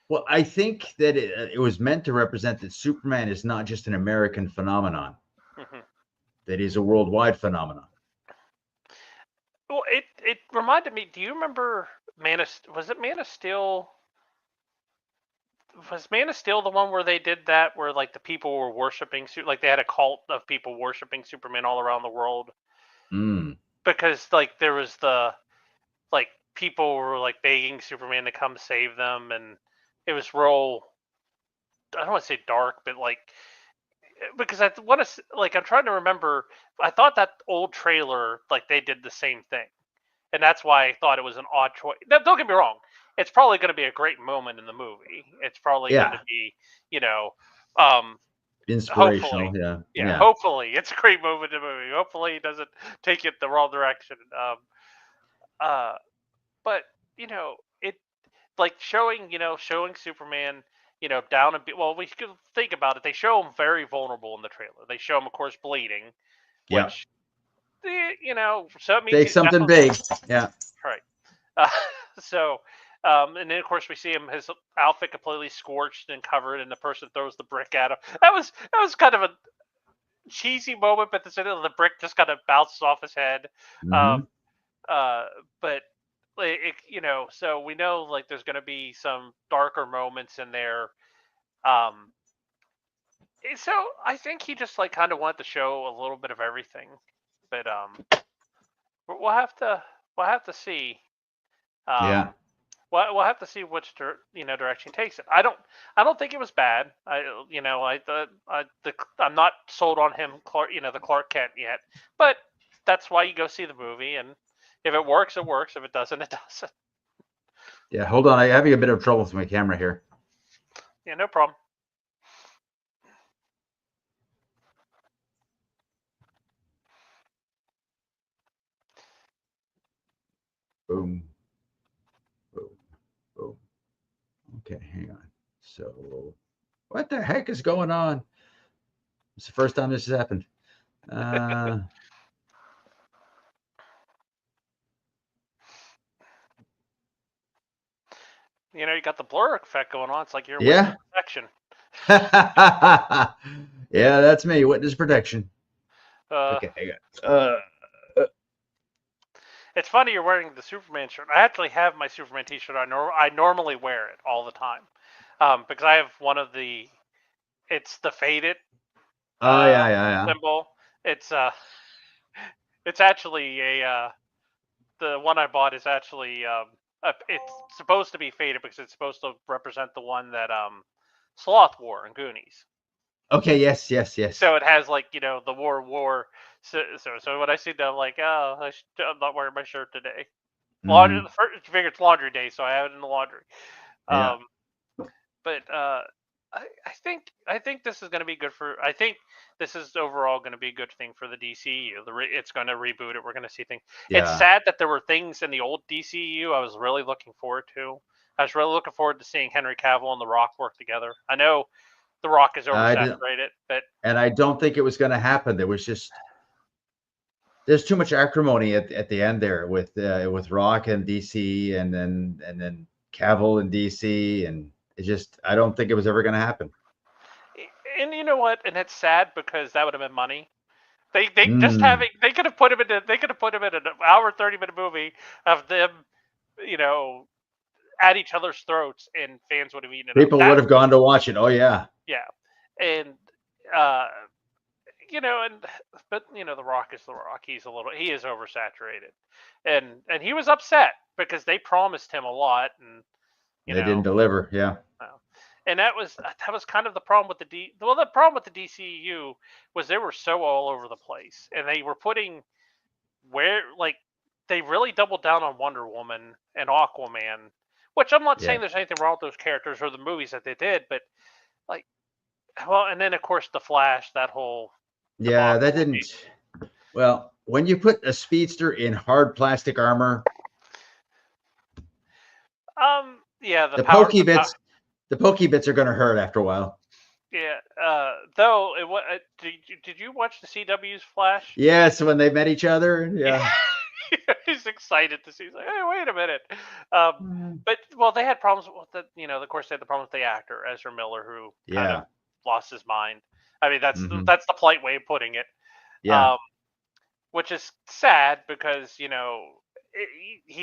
Well, I think that it was meant to represent that Superman is not just an American phenomenon; Mhm. that he's a worldwide phenomenon. Well, it reminded me. Do you remember was it Man of Steel? was Man of Steel the one where they did that, where like the people were worshiping, like they had a cult of people worshiping Superman all around the world, Mm. because like there was the like people were like begging Superman to come save them, and it was real. I don't want to say dark, but like because I want to like I'm trying to remember. I thought that old trailer like they did the same thing, and that's why I thought it was an odd choice. Now, don't get me wrong; it's probably going to be a great moment in the movie. It's probably going to Yeah. be, you know, um, hopefully, Inspirational. Yeah. yeah, Yeah. hopefully it's a great moment in the movie. Hopefully it doesn't take it the wrong direction. Uh, but it like showing Superman, down a bit. Well, we could think about it. They show him very vulnerable in the trailer. They show him, of course, bleeding, Yeah. which so it means Take he's something definitely big. Yeah. right. Uh, so, and then of course we see him his outfit completely scorched and covered, and the person throws the brick at him. That was kind of a cheesy moment, but the brick just kind of bounces off his head. Um, Hmm. uh, but so we know like there's going to be some darker moments in there. Um, so I think he just like kind of wanted to show a little bit of everything, but we'll have to see. Yeah. Um, we'll have to see which direction he takes it. I don't think it was bad. I'm not sold on him, the Clark Kent yet, but that's why you go see the movie, and if it works, it works. If it doesn't, it doesn't. Yeah. Hold on. I'm having a bit of trouble with my camera here. Yeah, no problem. Boom. Boom. Boom. Okay. Hang on. So, what the heck is going on? It's the first time this has happened. Uh, You got the blur effect going on. It's like you're witness yeah. protection. yeah, that's me. Witness protection. Uh, Okay. Hang on. it's funny you're wearing the Superman shirt. I actually have my Superman T-shirt. I normally wear it all the time, because I have one of the. It's the faded Oh, yeah. Yeah. Yeah. symbol. It's it's actually the one I bought is actually it's supposed to be faded because it's supposed to represent the one that Sloth wore in Goonies. Okay. Yes. Yes. Yes. So it has like the war. So when I see that, I'm like, oh, I'm not wearing my shirt today. Laundry. Hmm. The first, you figure it's laundry day, so I have it in the laundry. Yeah. Um, but I think this is going to be good for. I think this is overall going to be a good thing for the DCU. It's going to reboot it. We're going to see things. It's Yeah. sad that there were things in the old DCU I was really looking forward to. I was really looking forward to seeing Henry Cavill and The Rock work together. I know The Rock is I didn't, oversaturated, but and I don't think it was going to happen. There's too much acrimony at the end there with Rock and DC, and then Cavill and DC, and I don't think it was ever going to happen. and you know what? And it's sad because that would have been money. They just Mm. having they could have put him in an hour 30-minute movie of them, you know, at each other's throats, and fans would have eaten it up. People That would have gone to watch it. Oh yeah. yeah, and uh, and but The Rock is The Rock. He is oversaturated, and he was upset because they promised him a lot, and you They didn't know, deliver. Yeah. well, and that was kind of the problem with the problem with the DCU was they were so all over the place, and they were putting where like they really doubled down on Wonder Woman and Aquaman, which I'm not Yeah. saying there's anything wrong with those characters or the movies that they did, but like, well, and then of course the Flash, that whole Yeah, that debacle. didn't. Well, when you put a speedster in hard plastic armor, Yeah, the pokey bits, the pokey bits are going to hurt after a while. yeah. Though did you watch the CW's Flash? Yes, when they met each other. Yeah, Yeah. he's excited to see. He's like, hey, wait a minute. Um, but well, they had problems with the. Of course, they had the problem with the actor Ezra Miller, who kind of Yeah. lost his mind. I mean, that's Hmm. that's the polite way of putting it. Yeah. Um, which is sad because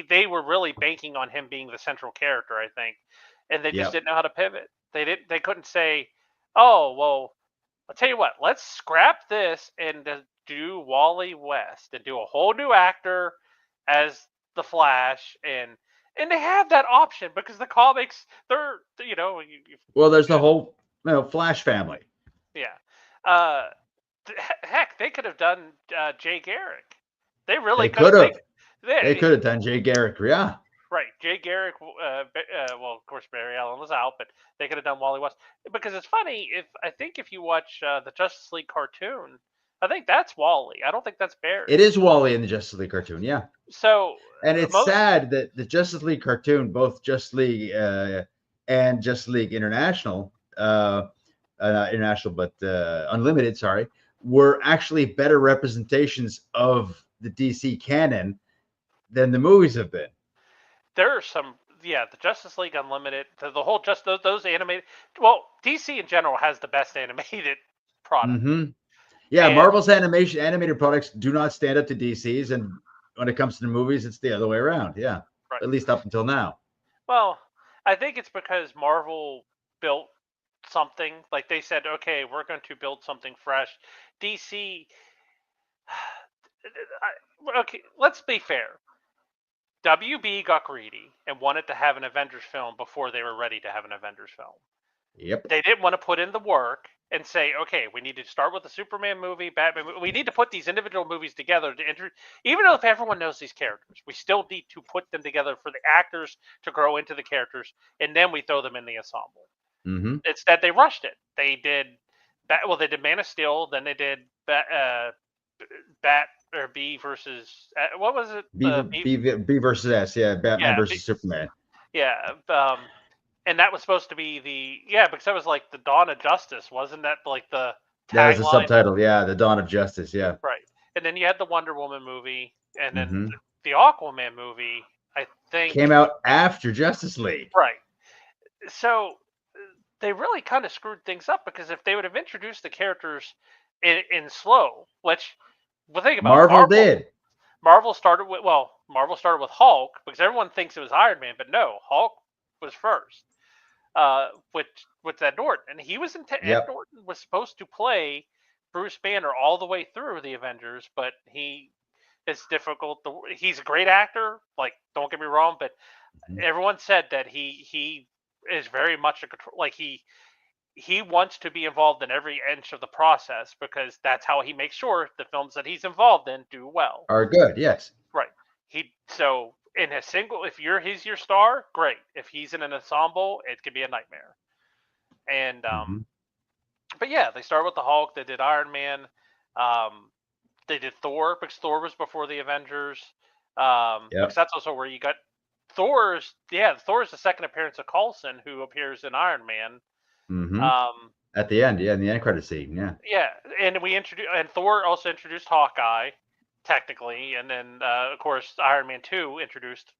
they were really banking on him being the central character, I think, and they just Yep. didn't know how to pivot. They couldn't say, "Oh, well, I'll tell you what. Let's scrap this and do Wally West and do a whole new actor as the Flash." And they have that option because the comics, they're Well, there's the whole Flash family. yeah. Heck, they could have done Jay Garrick. They really They could have. could have. They They could have done Jay Garrick. Yeah. right. Jay Garrick. Well, of course, Barry Allen was out, but they could have done Wally West because it's funny. If you watch the Justice League cartoon, I think that's Wally. I don't think that's Barry. It is Wally in the Justice League cartoon. Yeah. So And it's most sad that the Justice League cartoon, both Justice League and Justice League International, not International, but Unlimited, sorry, were actually better representations of the DC canon than the movies have been. there are some. Yeah, the Justice League Unlimited, the whole just those animated. Well, DC in general has the best animated product. Mm-hmm. Yeah, And Marvel's animated products do not stand up to DC's, and when it comes to the movies, it's the other way around. Yeah, right. at least up until now. Well, I think it's because Marvel built something. Like they said, okay, we're going to build something fresh. DC, okay, let's be fair. WB got greedy and wanted to have an Avengers film before they were ready to have an Avengers film. Yep. They didn't want to put in the work and say, okay, we need to start with the Superman movie, Batman movie. We need to put these individual movies together to enter. Even though if everyone knows these characters, we still need to put them together for the actors to grow into the characters, and then we throw them in the ensemble. Mm-hmm. Instead, they rushed it. They did, they did Man of Steel, then they did Bat or B versus what was it? B versus S. Yeah, Batman Yeah, versus Superman. yeah. And that was supposed to be because that was like the Dawn of Justice, wasn't that like the That was the tagline? subtitle. Yeah, the Dawn of Justice. Yeah. Right. And then you had the Wonder Woman movie, and then Mm-hmm. the Aquaman movie. I think Came out after Justice League. right. So they really kind of screwed things up because if they would have introduced the characters in slow, which think about Marvel did. Marvel started with Hulk because everyone thinks it was Iron Man, but no, Hulk was first. With Ed Norton, and he was Ed Norton was supposed to play Bruce Banner all the way through the Avengers, but it's difficult. He's a great actor, like don't get me wrong, but everyone said that he is very much a control. Like he wants to be involved in every inch of the process because that's how he makes sure the films that he's involved in do well. Are good, yes. Right. So in a single, if he's your star, great. If he's in an ensemble, it could be a nightmare. And but yeah, they started with the Hulk. They did Iron Man. They did Thor because Thor was before the Avengers. Because that's also where you got Thor's the second appearance of Coulson, who appears in Iron Man. Mm-hmm. At the end, in the end credit scene, yeah, and Thor also introduced Hawkeye, technically, and then of course Iron Man 2 introduced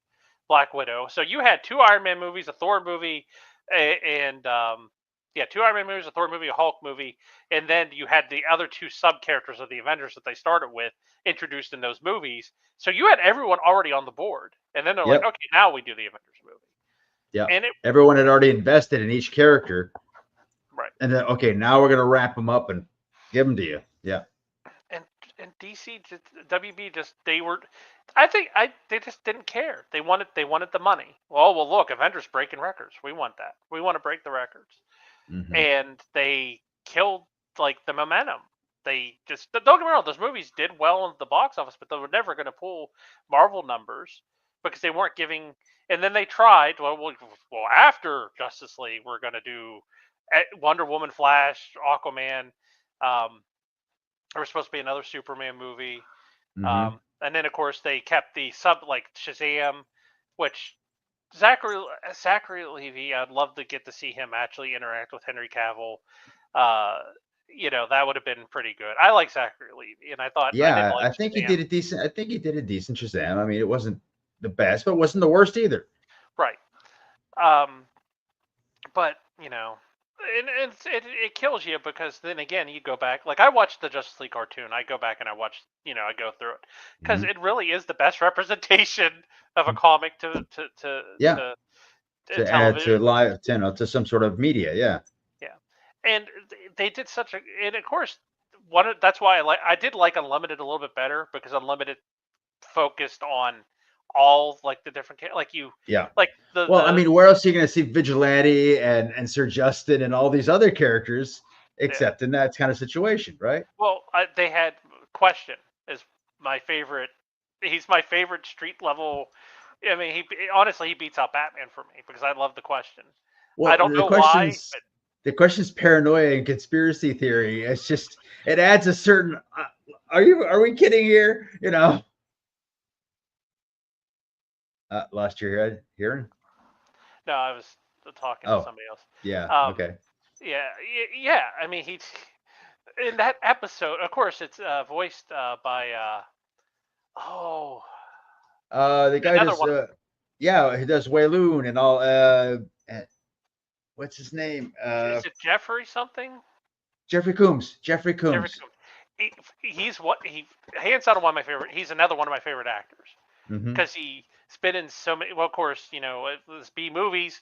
Black Widow. So you had two Iron Man movies, a Thor movie, and two Iron Man movies, a Thor movie, a Hulk movie, and then you had the other two sub characters of the Avengers that they started with introduced in those movies. So you had everyone already on the board, and then they're like, okay, now we do the Avengers movie. Yeah, and everyone had already invested in each character, right? And then now we're gonna wrap them up and give them to you. Yeah. And DC, WB they just didn't care. They wanted the money. Well, look, Avengers breaking records. We want that. We want to break the records. Mm-hmm. And they killed like the momentum. They just don't get me wrong. Those movies did well in the box office, but they were never going to pull Marvel numbers because they weren't giving. And then they tried. Well, after Justice League, we're going to do Wonder Woman, Flash, Aquaman. There was supposed to be another Superman movie. Mm-hmm. And then, of course, they kept the sub like Shazam, which Zachary Levi, I'd love to get to see him actually interact with Henry Cavill. That would have been pretty good. I like Zachary Levi, and I thought, I think Shazam. He did a decent. I think he did a decent Shazam. I mean, it wasn't the best, but it wasn't the worst either. Right. But and it kills you because then again you go back. Like I watched the Justice League cartoon. I go back and I watch. I go through it because it really is the best representation of a comic to to add television. to live, to some sort of media. Yeah. Yeah, and they did such a, and of course, that's why I did like Unlimited a little bit better because Unlimited focused on all like the different like you Yeah. like the Well, I the mean, where else are you going to see Vigilante and Sir Justin and all these other characters yeah. except in that kind of situation, right? Well, they had Question is my favorite. He's my favorite street level. I mean, honestly he beats out Batman for me because I love the Question. I Well, don't know why, but the question's paranoia and conspiracy theory. It's just it adds a certain. Are we kidding here? Lost your hearing. no, I was talking to Oh, somebody else. yeah. Um, Okay. yeah, yeah. I mean, he's in that episode. Of course, it's voiced by oh, The guy another does. one. Yeah, he does Wayloon and all. What's his name? Is it Jeffrey something? Jeffrey Coombs. Jeffrey Jeffrey Coombs. Combs. He's what he hands out one of my favorite. He's another one of my favorite actors Mm-hmm. because he's been in so many. Well, of course, this B movies,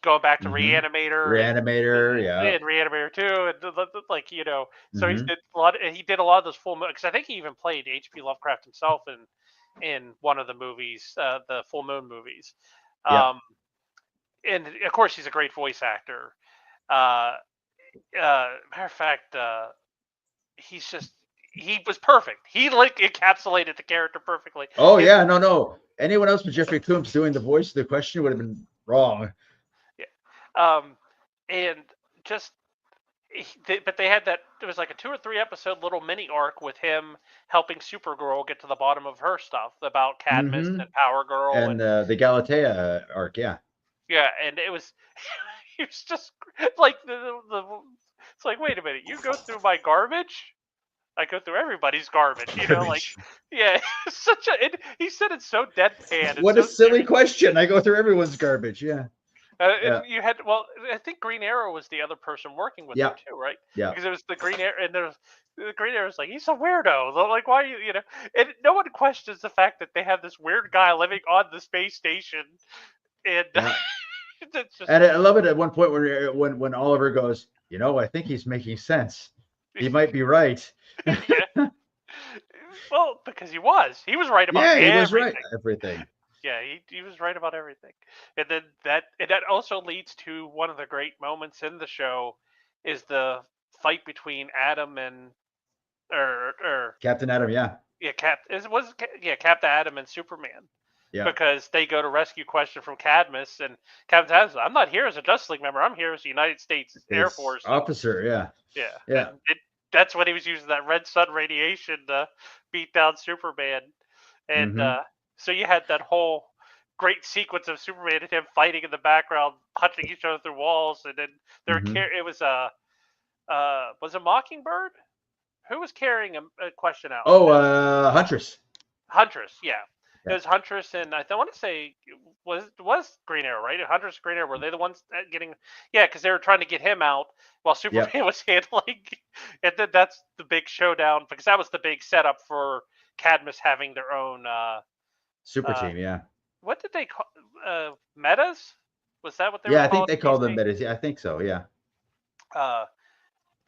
going back to Mm-hmm. Reanimator Reanimator. Yeah. and Reanimator 2, and like so Mm-hmm. he did a lot of those full moon because I think he even played H.P. Lovecraft himself in one of the movies, the Full Moon movies. Yeah. Um, and of course, he's a great voice actor. Uh, Matter of fact, he was perfect. He like encapsulated the character perfectly. Oh His yeah. No. No. Anyone else but Jeffrey Coombs doing the voice of the question would have been wrong. yeah, and just but they had that. It was like a 2 or 3 episode little mini arc with him helping Supergirl get to the bottom of her stuff about Cadmus Mm-hmm. and Power Girl And and the Galatea arc. Yeah. yeah, and it was he was just like the it's like wait a minute, you go through my garbage. I go through everybody's garbage, like Garbage. yeah, such a. He said it so deadpan and What a so silly serious. question. I go through everyone's garbage. Yeah. Yeah. And you had well, I think Green Arrow was the other person working with him Yeah. too, right? Yeah. Because it was the Green Arrow, and there's the Green Arrow's like he's a weirdo. They're like, why are you? And no one questions the fact that they have this weird guy living on the space station, and Yeah. it's just And I love it at one point when Oliver goes, I think he's making sense. He might be right. yeah. Well, because he was right about Yeah, he was right. everything. Everything. Yeah, he was right about everything. And then that also leads to one of the great moments in the show is the fight between Adam and or Captain Adam. Yeah. yeah, Captain Adam and Superman Yeah. because they go to rescue Question from Cadmus and Captain Adam's like, I'm not here as a Justice League member. I'm here as a United States Air His Force and officer. Yeah. yeah, Yeah. and that's when he was using that red sun radiation to beat down Superman. And Mm-hmm. so you had that whole great sequence of Superman and him fighting in the background, punching each other through walls, and then Mm-hmm. it was a Mockingbird who was carrying a Question out. Oh, Huntress. Huntress, yeah. It Yeah. was Huntress and I want to say was Green Arrow, right? Huntress and Green Arrow were they the ones getting? Yeah, because they were trying to get him out while Superman Yep. was handling, and then that's the big showdown because that was the big setup for Cadmus having their own. Super Uh, team. Yeah. what did they call metas? Was that what they were Yeah, I think called they in call them DC? metas. Yeah, I think so. Yeah. Uh,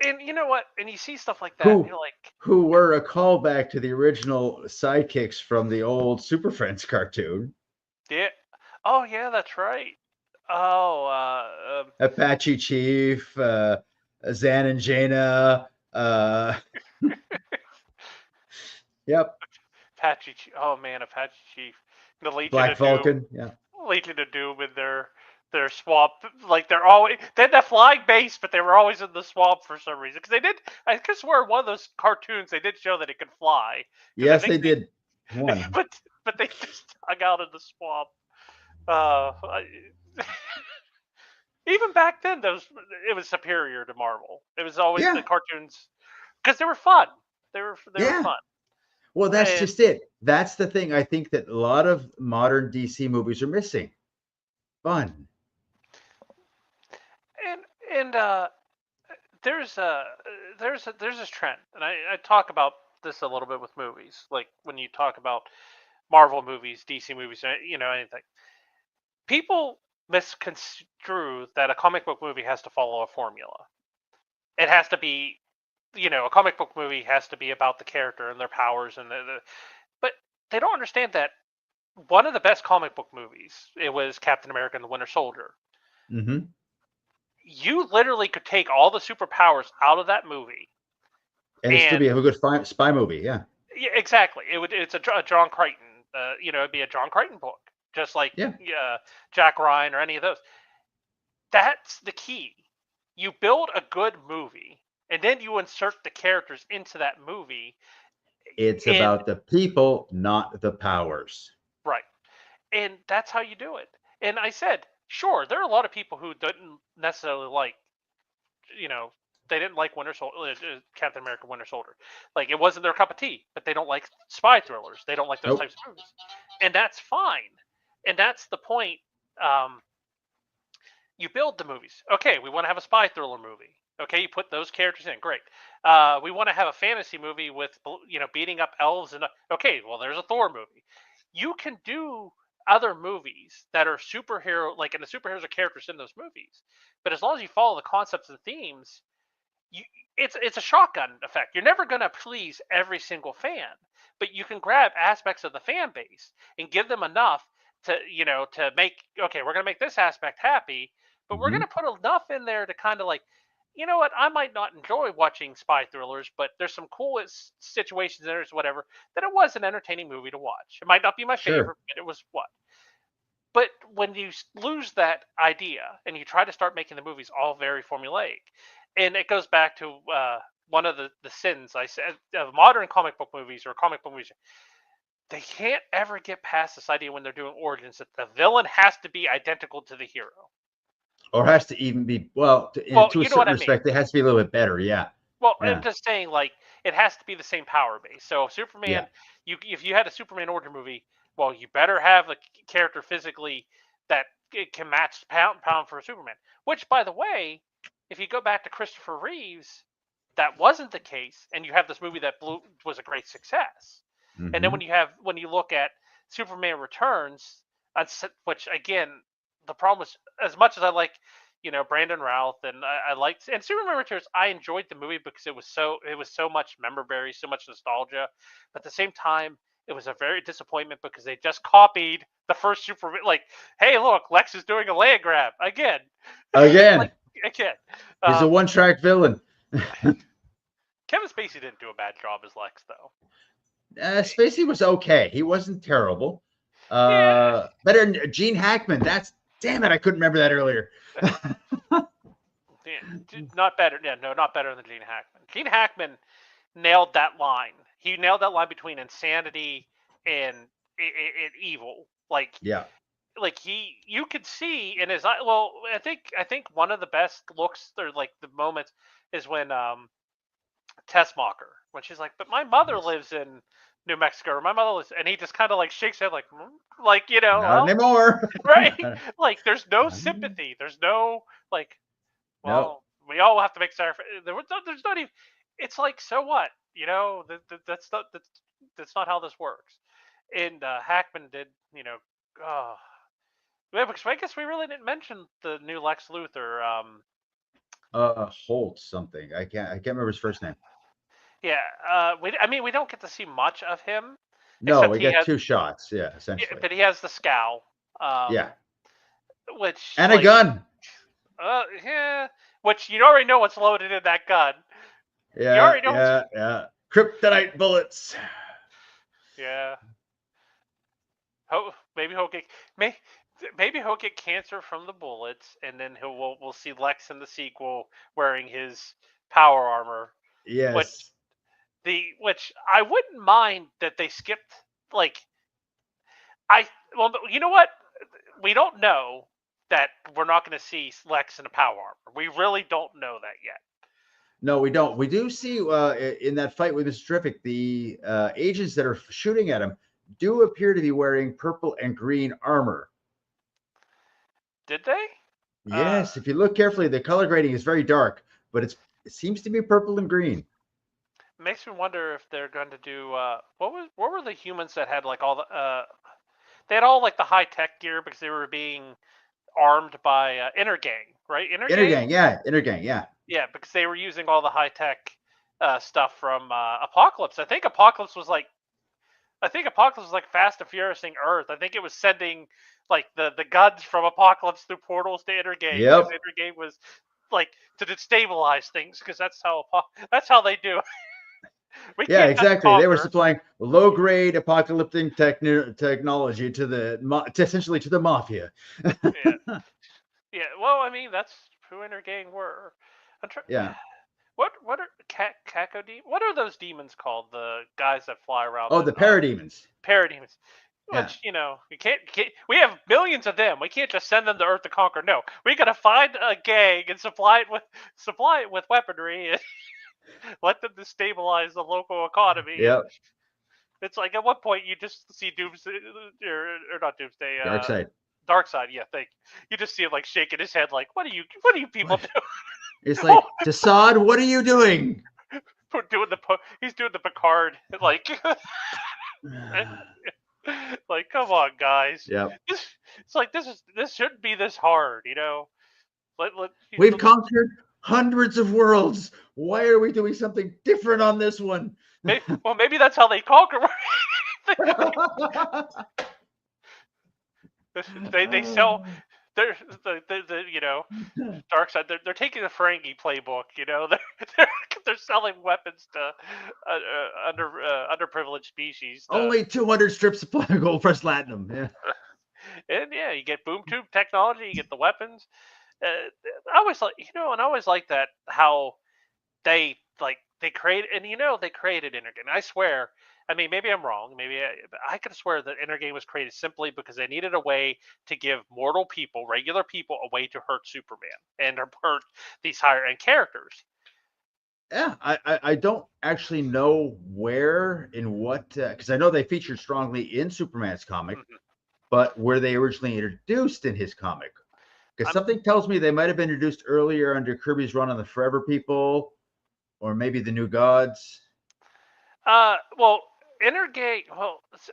and you know what? And you see stuff like that, and Who you're like, who were a callback to the original sidekicks from the old Super Friends cartoon. yeah, oh yeah, that's right. Oh, Apache Chief, Zan and Jaina. Yep. Apache. Oh man, Apache Chief, the Legion Black of Doom, Falcon. Yeah. Legion of Doom, in their swamp. Like they had that flying base, but they were always in the swamp for some reason. Because they did, I could swear one of those cartoons they did show that it could fly. Because I Yes, think they did one. but they just hung out in the swamp. Uh, Even back then, it was superior to Marvel. It was always the Yeah. cartoons because they were fun. They were Yeah. fun. Well, that's And just it. That's the thing I think that a lot of modern DC movies are missing. Fun. and and there's a there's this trend, and I talk about this a little bit with movies, like when you talk about Marvel movies, DC movies, anything. People misconstrue that a comic book movie has to follow a formula. It has to be, a comic book movie has to be about the character and their powers but they don't understand that one of the best comic book movies, it was Captain America and the Winter Soldier. Mm-hmm. You literally could take all the superpowers out of that movie, And it still and be a good spy movie. Yeah. yeah, exactly. It's a John Crichton. It'd be a John Crichton book, just like Yeah. Jack Ryan or any of those. That's the key. You build a good movie, and then you insert the characters into that movie. It's And about the people, not the powers. right, and that's how you do it. And I said, sure, there are a lot of people who didn't necessarily like, you know, they didn't like Captain America Winter Soldier. Like, it wasn't their cup of tea, but they don't like spy thrillers. They don't like those Nope. types of movies, and that's fine. And that's the point. Um, you build the movies. Okay, we want to have a spy thriller movie. Okay, you put those characters in. Great. We want to have a fantasy movie with beating up elves and okay, well there's a Thor movie. You can do other movies that are superhero like, and the superheroes are characters in those movies. But as long as you follow the concepts and themes, you, it's a shotgun effect. You're never going to please every single fan, but you can grab aspects of the fan base and give them enough to make, okay, we're going to make this aspect happy, but we're going Mm-hmm. to put enough in there to kind of like, you know what, I might not enjoy watching spy thrillers, but there's some cool situations there's whatever, that it was an entertaining movie to watch. It might not be my Sure. favorite, but it was what. But when you lose that idea and you try to start making the movies all very formulaic, and it goes back to one of the sins I said of modern comic book movies or comic book movies, they can't ever get past this idea when they're doing origins that the villain has to be identical to the hero. Or has to even be, well, Well, to a you know what certain I mean. respect, it has to be a little bit better. Yeah. Well, I'm Yeah. just saying, like, it has to be the same power base. So Yeah. Superman, if you had a Superman origin movie, well, you better have a character physically that it can match pound for a Superman. Which, by the way, if you go back to Christopher Reeves, that wasn't the case, and you have this movie that was a great success. And then Mm-hmm. when you look at Superman Returns, which again, the problem was, as much as I like Brandon Routh, and I liked, and Superman Returns, I enjoyed the movie because it was so much memorabilia, so much nostalgia, but at the same time it was a very disappointment because they just copied the first Superman. Like, hey, look, Lex is doing a land grab again. Again, Like, again. he's a um, one-track villain. Kevin Spacey didn't do a bad job as Lex, though. Spacey was okay. He wasn't terrible. Yeah. Better than Gene Hackman. Damn it, I couldn't remember that earlier. Not better. Yeah, no, not better than Gene Hackman. Gene Hackman nailed that line. He nailed that line between insanity and, evil. Yeah. Like you could see in his eye. Well, I think one of the best looks or like the moments is when Tessmacher, when she's like, "But my mother Yes. lives in New Mexico, or my mother lives," and he just kind of like shakes his head like, Not well, anymore. right? Like, there's no sympathy. There's no like, No. well, we all have to make sacrifice. There's not even. It's like, so what? That's not how this works. And Hackman did, oh, yeah, because I guess we really didn't mention the new Lex Luthor. Holt something. I can't remember his first name. Yeah, I mean, we don't get to see much of him, No, except we got two shots. Yeah, essentially. but he has the scowl, Yeah. which And a like, gun. yeah, which you already know what's loaded in that gun. You Yeah, already know what's, yeah. Kryptonite bullets. yeah. Maybe he'll get maybe he'll get cancer from the bullets, and then we'll see Lex in the sequel wearing his power armor, which Yes. which I wouldn't mind that they skipped. Like, I well, you know what? We don't know that we're not going to see Lex in a power armor. We really don't know that yet. No, we don't. We do see in that fight with Mr. Terrific, the agents that are shooting at him do appear to be wearing purple and green armor. Did they? Yes, if you look carefully, the color grading is very dark, but it seems to be purple and green. Makes me wonder if they're going to do what were the humans that had like all the they had all like the high tech gear because they were being armed by Intergang, right? Intergang? Intergang, yeah. Yeah, because they were using all the high tech stuff from Apocalypse. I think Apocalypse was like Fast and Furiousing Earth. I think it was sending like the guns from Apocalypse through portals to Intergang because Yep. Intergang was like to destabilize things because that's how they do. We Yeah, can't just exactly. They were conquer. supplying low-grade apocalyptic technology to essentially to the mafia. Yeah, yeah. Well, I mean that's who Intergang were. I'm try- Yeah. what are What are those demons called? The guys that fly around Oh, in the parademons. parademons. Yeah. Which we have millions of them. We can't just send them to Earth to conquer. No, we gotta find a gang and supply it with weaponry and let them destabilize the local economy. And Yep. it's like at one point you just see Doomsday or not Doomsday, Dark side. Darkseid. Yeah, thank you. You just see him like shaking his head, like, what are you people What? doing? It's like, Desaad, what are you doing? He's doing the Picard, like, like, come on, guys. Yep. It's like this shouldn't be this hard, you know. Let We've conquered hundreds of worlds. Why are we doing something different on this one? maybe that's how they conquer. They sell. They're dark side. They're taking the Ferengi playbook. They're they're selling weapons to underprivileged species. Only 200 strips of gold pressed platinum. Yeah. And yeah, you get boom tube technology. You get the weapons. I always and I always like that how they created, and they created Intergame. I swear, I mean, maybe I'm wrong. Maybe I could swear that Intergame was created simply because they needed a way to give mortal people, regular people, a way to hurt Superman and to hurt these higher end characters. Yeah, I don't actually know where in what because I know they featured strongly in Superman's comic, Mhm. but were they originally introduced in his comic? Because I'm something tells me they might have been introduced earlier under Kirby's run on the Forever People, or maybe the New Gods. well, Intergang.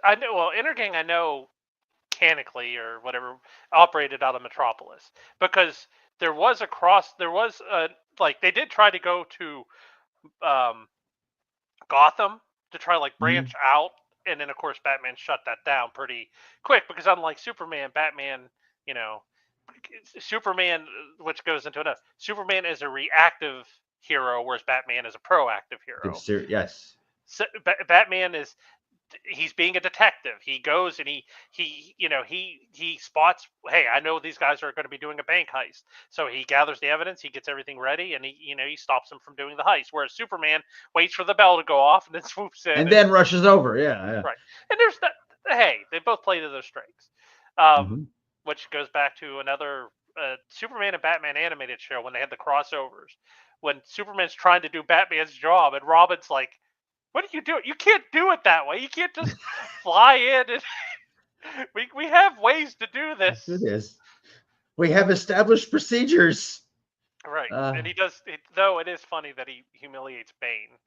Intergang. I know mechanically or whatever operated out of Metropolis because there was a like they did try to go to um, Gotham to try to like Mhm. branch out, and then of course Batman shut that down pretty quick because unlike Superman, Batman, you know, Superman, which goes into another, Superman is a reactive hero, whereas Batman is a proactive hero. Yes. So, Batman is he's being a detective. He goes and he spots. Hey, I know these guys are going to be doing a bank heist. So he gathers the evidence. He gets everything ready, and he stops them from doing the heist. Whereas Superman waits for the bell to go off and then swoops in. And And then rushes over. Yeah, right, and there's that. Hey, they both play to their strengths. yeah. Which goes back to another Superman and Batman animated show when they had the crossovers. When Superman's trying to do Batman's job, and Robin's like, what are you doing? You can't do it that way. You can't just fly in and we have ways to do this. It is. We have established procedures. Right. Uh, And he does though it is funny that he humiliates Bane.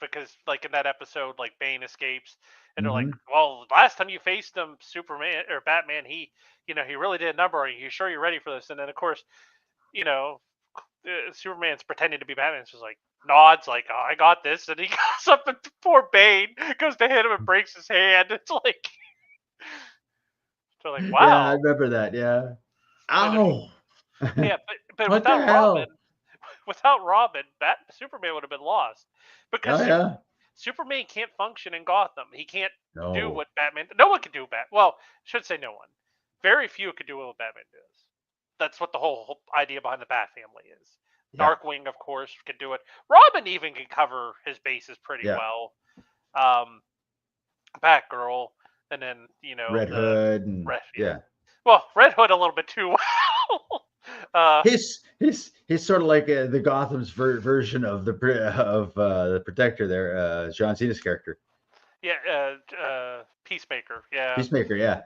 Because like in that episode, like Bane escapes and they're like, mhm. well, last time you faced him, Superman or Batman, he really did a number on you. You sure you're ready for this? And then of course, you know, Superman's pretending to be Batman. It's just like nods, like, "Oh, I got this," and he goes up and poor Bane goes to hit him and breaks his hand. It's like, so like, Yeah, I wow. remember that. Yeah. And there's, Ow. yeah, but What the without Robin, hell? Superman would have been lost because Oh yeah. Superman can't function in Gotham. He can't do No. what Batman. No one can do Well, should say no one. Very few could do what Batman does. That's what the whole idea behind the Bat family is. Yeah. Darkwing, of course, can do it. Robin even can cover his bases pretty Yeah. well. Um, Batgirl, and then Red the Hood and Red. Yeah. yeah. Well, Red Hood a little bit too well. He's sort of like the Gotham's version of the Protector there, John Cena's character. Yeah, Peacemaker. Yeah, Peacemaker. Yeah.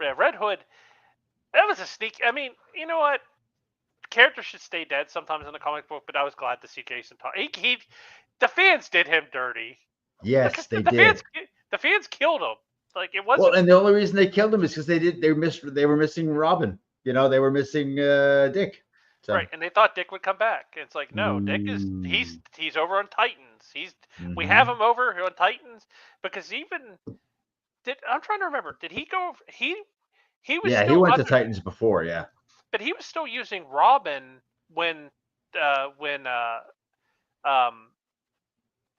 yeah. Red Hood. That was a sneak. I mean, you know what? Characters should stay dead sometimes in the comic book, but I was glad to see Jason Todd. The fans did him dirty. Yes, they The fans, did. the fans killed him. Like it Well, wasn't and the only reason they killed him is because they were missing Robin. They were missing Dick. So. right, and they thought Dick would come back. It's like no, Dick is Mm, he's over on Titans. We have hmm him over on Titans because I'm trying to remember. Did he go? He was Yeah, he still went to under, Titans before. Yeah. but he was still using Robin when um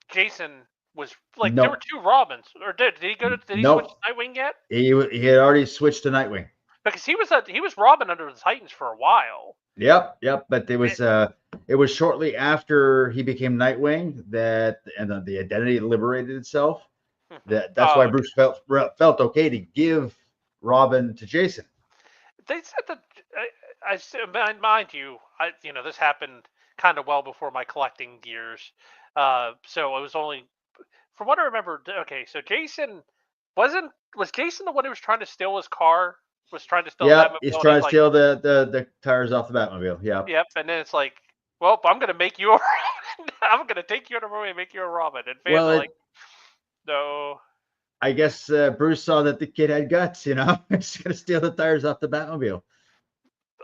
Jason was like there were No, two Robins. Or did he switch no. to Nightwing yet? He had already switched to Nightwing. Because he was Robin under the Titans for a while. Yep, yep. But It, it was shortly after he became Nightwing that the identity liberated itself. That's why oh, Bruce felt okay to give Robin to Jason. they said that mind you, this happened kind of well before my collecting years. So it was only from what I remember. Okay, so Jason was Jason the one who was trying to steal his car? Was trying to steal the Yep, he's Batmobile, and trying he's to like, steal the tires off the Batmobile. Yep. "Yep," and then it's like, "Well, I'm gonna make you a Robin. I'm gonna take you under my wing and make you a Robin." And fans Well, are like, "No." I guess Bruce saw that the kid had guts. He's gonna steal the tires off the Batmobile.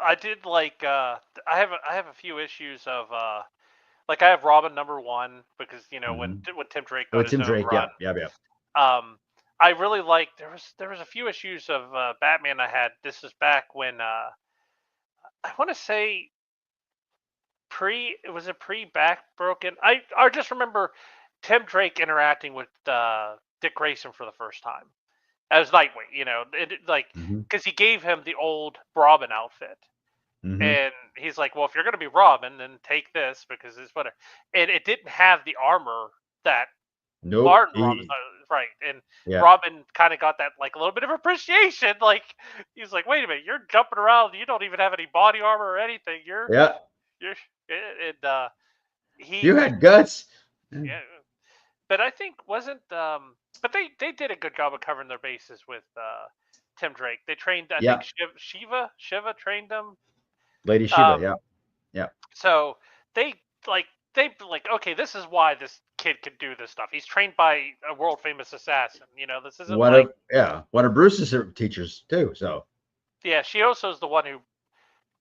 I did like I have a few issues of like I have Robin #1 because Mm-hmm. when Tim Drake got With his Tim own Drake. run. Yep, yep, yep. I really liked there was a few issues of Batman I had. This is back when I want to say pre back broken. I just remember Tim Drake interacting with Dick Grayson for the first time as Nightwing. Like Mm-hmm. because he gave him the old Robin outfit. Mm-hmm. And he's like, "Well, if you're going to be Robin, then take this because it's whatever." And it didn't have the armor that Nope. Martin Robin's right. And Yeah. Robin kind of got that like a little bit of appreciation. Like he's like, "Wait a minute, you're jumping around. You don't even have any body armor or anything. Yeah. You're." And You he, had guts. yeah. But I think wasn't but they did a good job of covering their bases with Tim Drake. They trained, I think Yeah. Shiva trained them. Lady Shiva. Um, Yeah. Yeah. So they like okay, this is why this kid can do this stuff. He's trained by a world famous assassin. This isn't like One of Bruce's teachers too. So. yeah. Shioso's the one who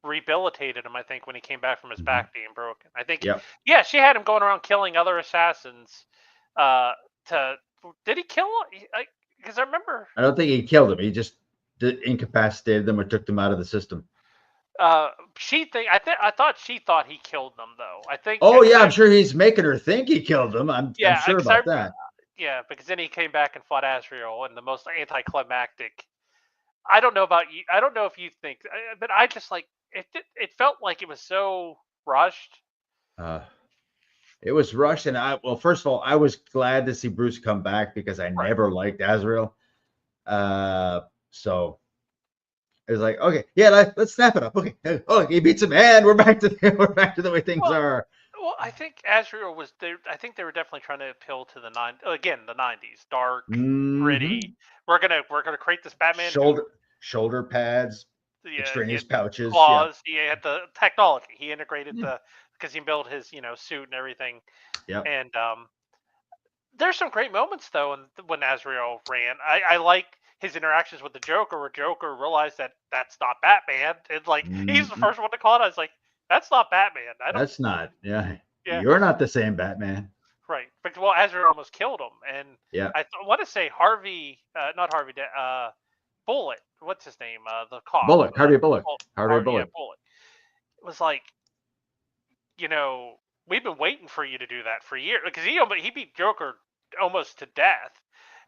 rehabilitated him. I think when he came back from his Mm-hmm. back being broken. I think Yep. yeah, she had him going around killing other assassins. To did he kill? Because I remember. I don't think he killed him. He just incapacitated them or took them out of the system. I thought she thought he killed them though. I think. Oh Cause yeah, I'm sure he's making her think he killed them. I'm yeah, sure about that. yeah, because then he came back and fought Azrael, and the most anticlimactic. I don't know about you. I don't know if you think, but I just like it. It felt like it was so rushed. Uh, it was rushed, and first of all, I was glad to see Bruce come back because I Right. never liked Azrael. So it was like, okay, yeah, let's snap it up. Okay, oh, he beats him, and we're back to the way things Well, are. well, I think Azrael was there. I think they were definitely trying to appeal to the the '90s, dark, Mm-hmm. gritty. We're gonna create this Batman who Shoulder pads, he extraneous had pouches. Yeah. claws. He had the technology. He integrated because he built his suit and everything. Yep. And there's some great moments though when Azrael ran. I like his interactions with the Joker, where Joker realized that that's not Batman, and like he's the Mm-hmm. first one to call it. I was like, that's not Batman. I don't. That's not. Yeah. Yeah, You're not the same Batman. right. But well, Azrael almost killed him, and Yeah. I want to say Harvey, not Harvey, Bullet. What's his name? The cop. Bullock. Harvey Bullock. Harvey Yeah, Bullock. Bullet. It was like, we've been waiting for you to do that for years because he beat Joker almost to death.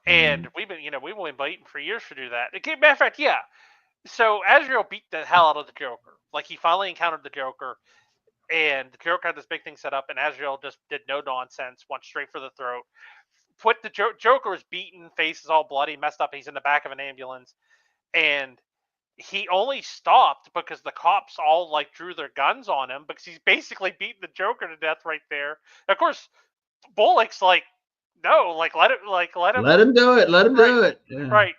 And we've been waiting for years to do that. Matter of fact, yeah. So Azrael beat the hell out of the Joker. Like he finally encountered the Joker, and the Joker had this big thing set up, and Azrael just did no nonsense, went straight for the throat. Put the Joker was beaten, face is all bloody, messed up. He's in the back of an ambulance, and he only stopped because the cops all like drew their guns on him because he's basically beating the Joker to death right there. Of course, Bullock's like, no, let him Let him do it. Let him right, do it. Yeah. right,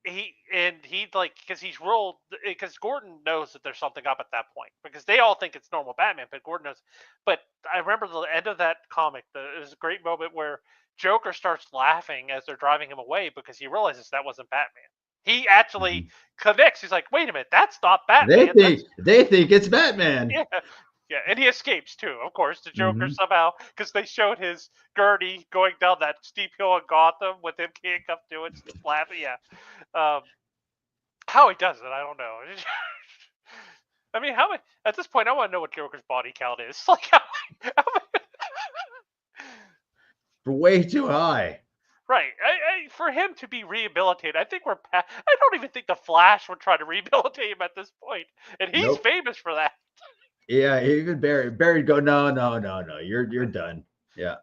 he like because he's ruled because Gordon knows that there's something up at that point because they all think it's normal Batman, but Gordon knows. But I remember the end of that comic. It was a great moment where Joker starts laughing as they're driving him away because he realizes that wasn't Batman. He actually Mhm. connects. He's like, "Wait a minute, that's not They Batman. That's think it's Batman. yeah, yeah." And he escapes too, of course. The Joker Hmm. somehow, because they showed his gurney going down that steep hill in Gotham with him handcuffed to it, laughing. Yeah, um, how he does it, I don't know. I mean, how at this point, I want to know what Joker's body count is. Like, how Way too high. right? For him to be rehabilitated, I think we're. I don't even think the Flash would try to rehabilitate him at this point, and he's Nope. famous for that. Yeah, even Barry go, no, no, no, no. You're done. Yeah,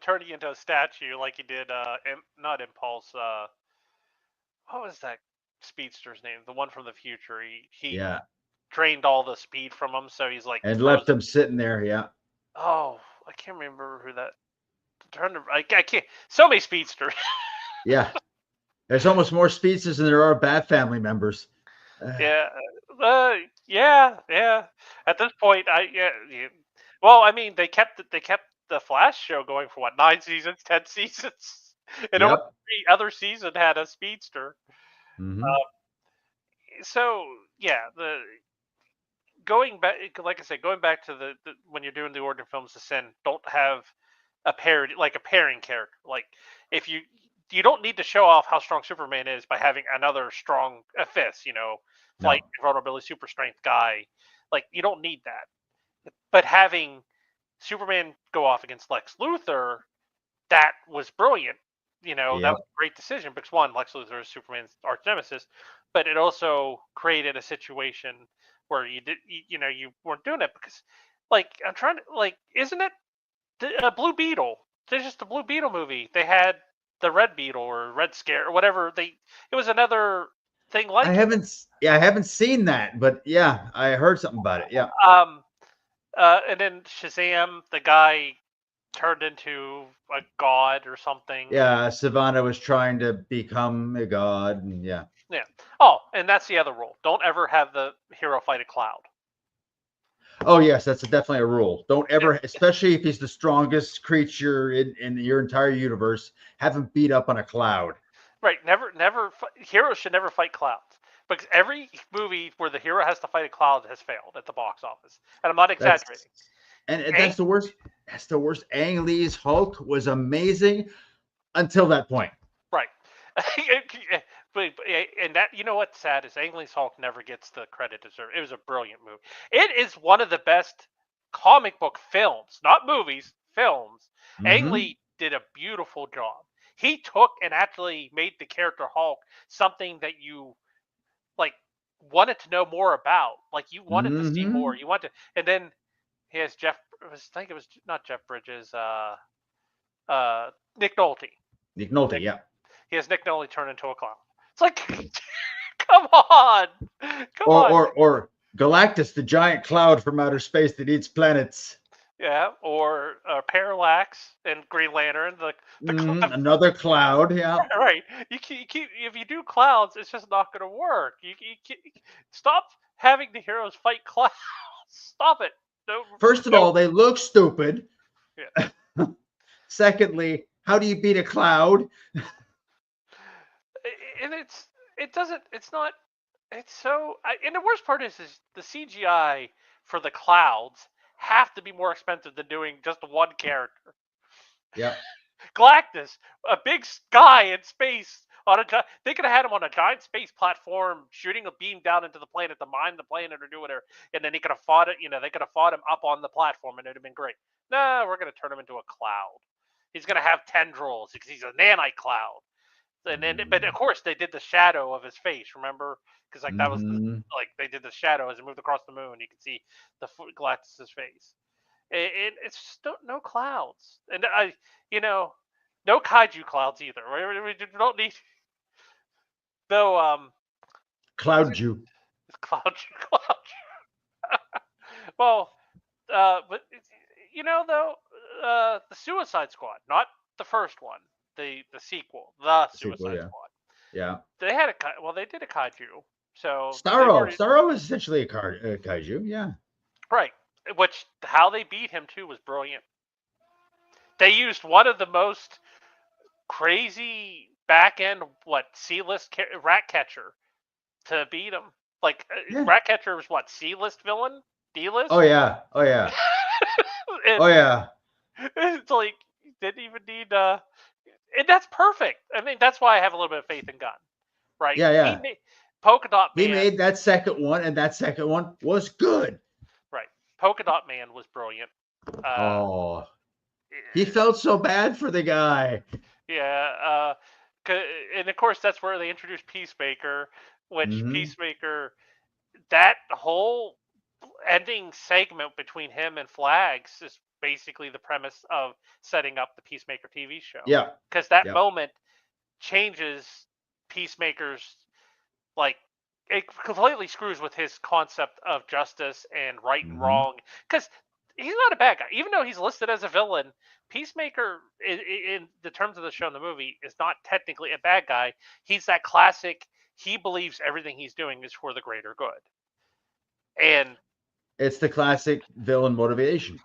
Turning into a statue like he did. Not Impulse. What was that speedster's name? The one from the future. He yeah. drained all the speed from him, so he's like And left frozen. him sitting there. Yeah, Oh, I can't remember who that. I can't. So many speedsters. yeah. There's almost more speedsters than there are Bat family members. Yeah. Yeah. At this point, yeah. Well, I mean, they kept the Flash show going for what, 9 seasons, 10 seasons, and almost Yep. every other season had a speedster. Hmm. Uh, so yeah, the going back, like I said, going back to the when you're doing the origin films to sin, don't have a parody like a pairing character. Like if you don't need to show off how strong Superman is by having another strong fist, flight, No. vulnerability, super strength guy. Like you don't need that. But having Superman go off against Lex Luthor, that was brilliant. That was Yep. a great decision because one, Lex Luthor is Superman's arch nemesis, but it also created a situation where you weren't doing it because, like, I'm trying to like, isn't it Blue Beetle? There's just the Blue Beetle movie. They had the Red Beetle or Red Scare or whatever. It was another thing I like it. haven't. Yeah, I haven't seen that, but yeah, I heard something about it. Yeah. Um, and then Shazam, the guy turned into a god or something. Yeah, Savannah was trying to become a god, and yeah. Yeah. Oh, and that's the other rule. Don't ever have the hero fight a cloud. Oh yes, that's definitely a rule. Don't Yep. ever, especially if he's the strongest creature in your entire universe, have him beat up on a cloud. Right. Never. Heroes should never fight clouds because every movie where the hero has to fight a cloud has failed at the box office, and I'm not That's exaggerating. and Ang- that's the worst. That's the worst. Ang Lee's Hulk was amazing until that point. right. And that what's sad is Ang Lee's Hulk never gets the credit deserved. It was a brilliant movie. It is one of the best comic book films, not movies, films. Ang Mm-hmm. Lee did a beautiful job. He took and actually made the character Hulk something that you like wanted to know more about. Like you wanted to see Mm-hmm. more. You want to, and then he has I think it was not Jeff Bridges, Nick Nolte. Nick Nolte, Nick, yeah. he has Nick Nolte turn into a clown. It's like, come on, come Or on. or Galactus, the giant cloud from outer space that eats planets. Yeah, or Parallax and Green Lantern. The Mm-hmm. Another cloud, yeah. right. You keep if you do clouds, it's just not going to work. Stop having the heroes fight clouds. Stop it. No, First of no. all, they look stupid. Yeah. Secondly, how do you beat a cloud? And it doesn't. It's not. It's so. And the worst part is the CGI for the clouds have to be more expensive than doing just one character. Yeah. Galactus, a big guy in space on a. They could have had him on a giant space platform, shooting a beam down into the planet to mine the planet or do whatever, and then he could have fought it. They could have fought him up on the platform, and it'd have been great. No, we're gonna turn him into a cloud. He's gonna have tendrils because he's a nanite cloud. And then, but of course, they did the shadow of his face. Remember, because like that was Mm-hmm. like they did the shadow as it moved across the moon. You can see the Galactus's face. It's just no clouds, and no kaiju clouds either. We don't need though. Was Cloud it Jew. cloud? Well, but though, the Suicide Squad, not the first one, the sequel, the Sequel, Suicide yeah. Squad. Yeah. They had they did a kaiju, so they've Starro. already Starro is essentially a kaiju. Yeah. right. Which how they beat him too was brilliant. They used one of the most crazy back end C-list rat catcher to beat him. Like Yeah. rat catcher was what, C-list villain, Oh D-list, yeah. Oh yeah. and Oh yeah. it's like didn't even need. And that's perfect. I mean, that's why I have a little bit of faith in Gunn, right? Yeah. He Yeah. made Polka Dot He Man, made that second one, and that second one was good. right? Polka Dot Man was brilliant. Uh, Oh, he felt so bad for the guy. yeah, and of course that's where they introduced Peacemaker, which Hmm. Peacemaker, that whole ending segment between him and Flags is basically the premise of setting up the Peacemaker TV show, Yeah. because that Yep. moment changes Peacemaker's, like, it completely screws with his concept of justice and right and Hmm. wrong, because he's not a bad guy even though he's listed as a villain. Peacemaker, in the terms of the show and the movie, is not technically a bad guy. He's that classic, he believes everything he's doing is for the greater good. And It's the classic villain motivation.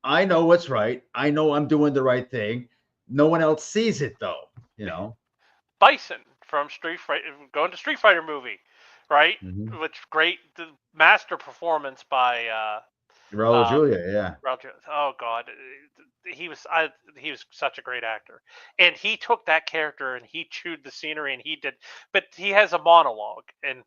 I know what's right. I know I'm doing the right thing. No one else sees it though. You know. Bison from Street Fighter, going to Street Fighter movie, right? Hmm. Which great, the master performance by Raul uh, Julia. Yeah. Roger. Oh God, he was such a great actor, and he took that character and he chewed the scenery and he did. But he has a monologue, and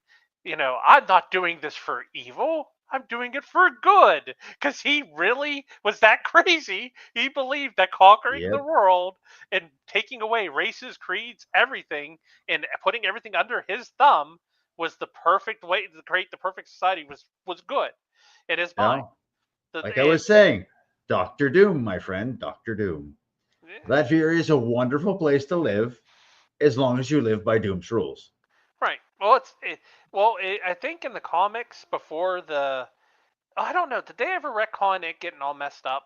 I'm not doing this for evil. I'm doing it for good, because he really was that crazy. He believed that conquering the Yep. world and taking away races, creeds, everything, and putting everything under his thumb was the perfect way to create the perfect society. Was good in his mind. Yeah. Like I was saying, Doctor Doom, my friend, Doctor Doom. Yeah, Latvia is a wonderful place to live as long as you live by Doom's rules. right. Well, I think in the comics before I don't know. Did they ever retcon it getting all messed up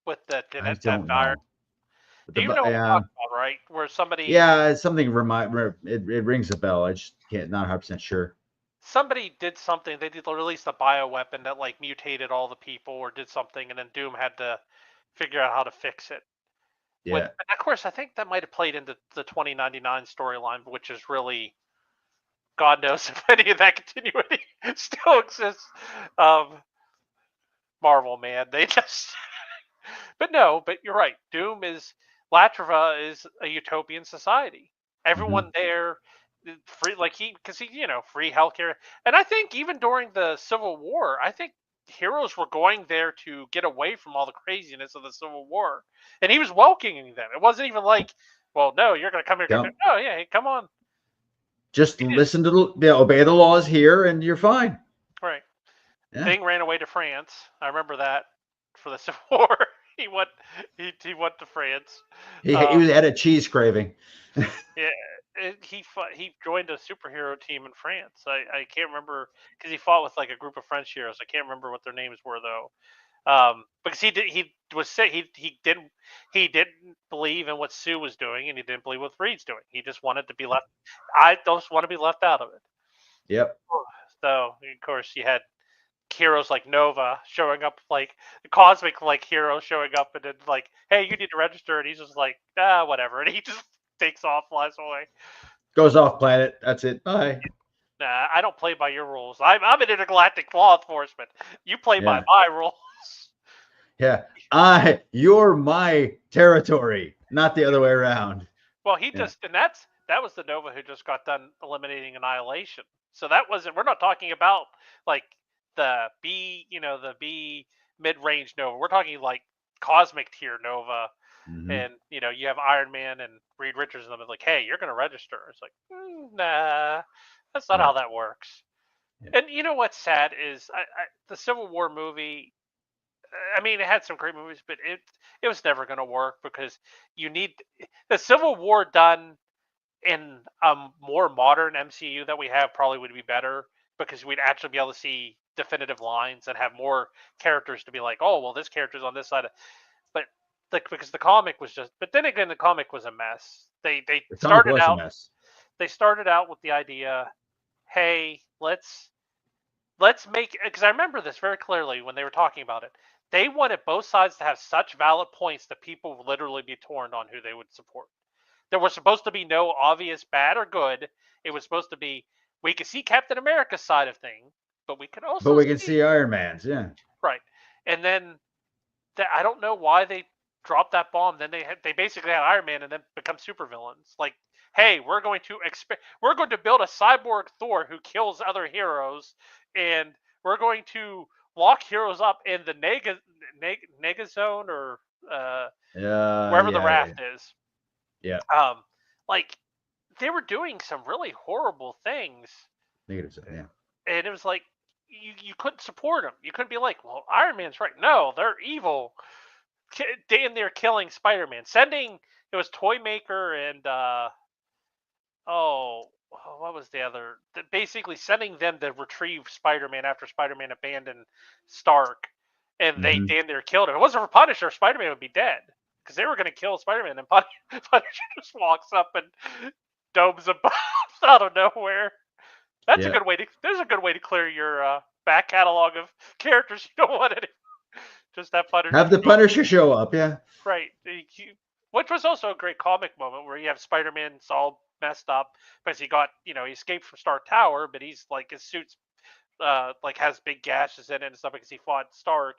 with I that don't virus? know. But Do you know what I'm yeah, talking about, right? Where yeah, something it rings a bell. I just can't, not 100% sure. somebody did something. They did release a bioweapon that like mutated all the people or did something, and then Doom had to figure out how to fix it. Which, Yeah. of course, I think that might have played into the 2099 storyline, which is really, God knows if any of that continuity still exists. Um, Marvel, man, they just. But no, but you're right. Latrava is a utopian society. Hmm. Everyone there, free, like because free healthcare. And I think even during the Civil War, I think heroes were going there to get away from all the craziness of the Civil War, and he was welcoming them. It wasn't even like, well, no, you're gonna come here. Yep. Oh yeah, hey, come on. Just He did listen to obey the laws here, and you're fine. right. Yeah. Thing ran away to France. I remember that for the Civil War. he went. He went to France. He had a cheese craving. Yeah, he joined a superhero team in France. I can't remember because he fought with like a group of French heroes. I can't remember what their names were though. Because he was sick. He didn't believe in what Sue was doing, and he didn't believe what Reed's doing. He just wanted to be left. I don't want to be left out of it. Yep. So of course you had heroes like Nova showing up, like the cosmic like hero showing up, and then like, hey, you need to register, and he's just like, whatever, and he just takes off, flies away. Goes off planet. That's it. Bye. Nah, I don't play by your rules. I'm an intergalactic law enforcement. You play by Yeah. my rules. Yeah. You're my territory, not the other way around. Well, he Yeah. just, and that was the Nova who just got done eliminating Annihilation. So that wasn't. We're not talking about like the B mid-range Nova. We're talking like cosmic tier Nova, Hmm. and you have Iron Man and Reed Richards and them. Like, hey, you're gonna register. It's like, nah, that's not how No. that works. Yeah. And you know what's sad is the Civil War movie. I mean, it had some great movies, but it was never going to work because you need the Civil War done in a more modern MCU that we have probably would be better because we'd actually be able to see definitive lines and have more characters to be like, oh, well, this character's on this side. But like because the comic was just, but then again, the comic was a mess. The comic was a mess. They started out with the idea, hey, let's make, because I remember this very clearly when they were talking about it. They wanted both sides to have such valid points that people would literally be torn on who they would support. There was supposed to be no obvious bad or good. It was supposed to be we could see Captain America's side of thing, but we could But also we can see see Iron Man's. Yeah. right. And then I don't know why they dropped that bomb. Then they basically had Iron Man and then become supervillains. Like, hey, we're going to build a cyborg Thor who kills other heroes, and we're going to lock heroes up in the Nega zone or wherever the Yeah. raft is. Yeah. Um, like they were doing some really horrible things, Negative. Yeah. and it was like you couldn't support them. You couldn't be like, well, Iron Man's right. No, they're evil. Damn near killing Spider-Man. Sending it was Toymaker and what was the other? Basically sending them to retrieve Spider-Man after Spider-Man abandoned Stark, and they Hmm. damn near killed him. It wasn't for Punisher, Spider-Man would be dead because they were going to kill Spider-Man, and Punisher just walks up and domes a bomb out of nowhere. That's a Yeah. good way to. There's a good way to clear your back catalog of characters you don't want to. Just that Punisher Have the show up. Punisher show up. Yeah. Right. Which was also a great comic moment where you have Spider-Man's all messed up because he escaped from Stark Tower, but he's like his suit's like has big gashes in it and stuff because he fought Stark.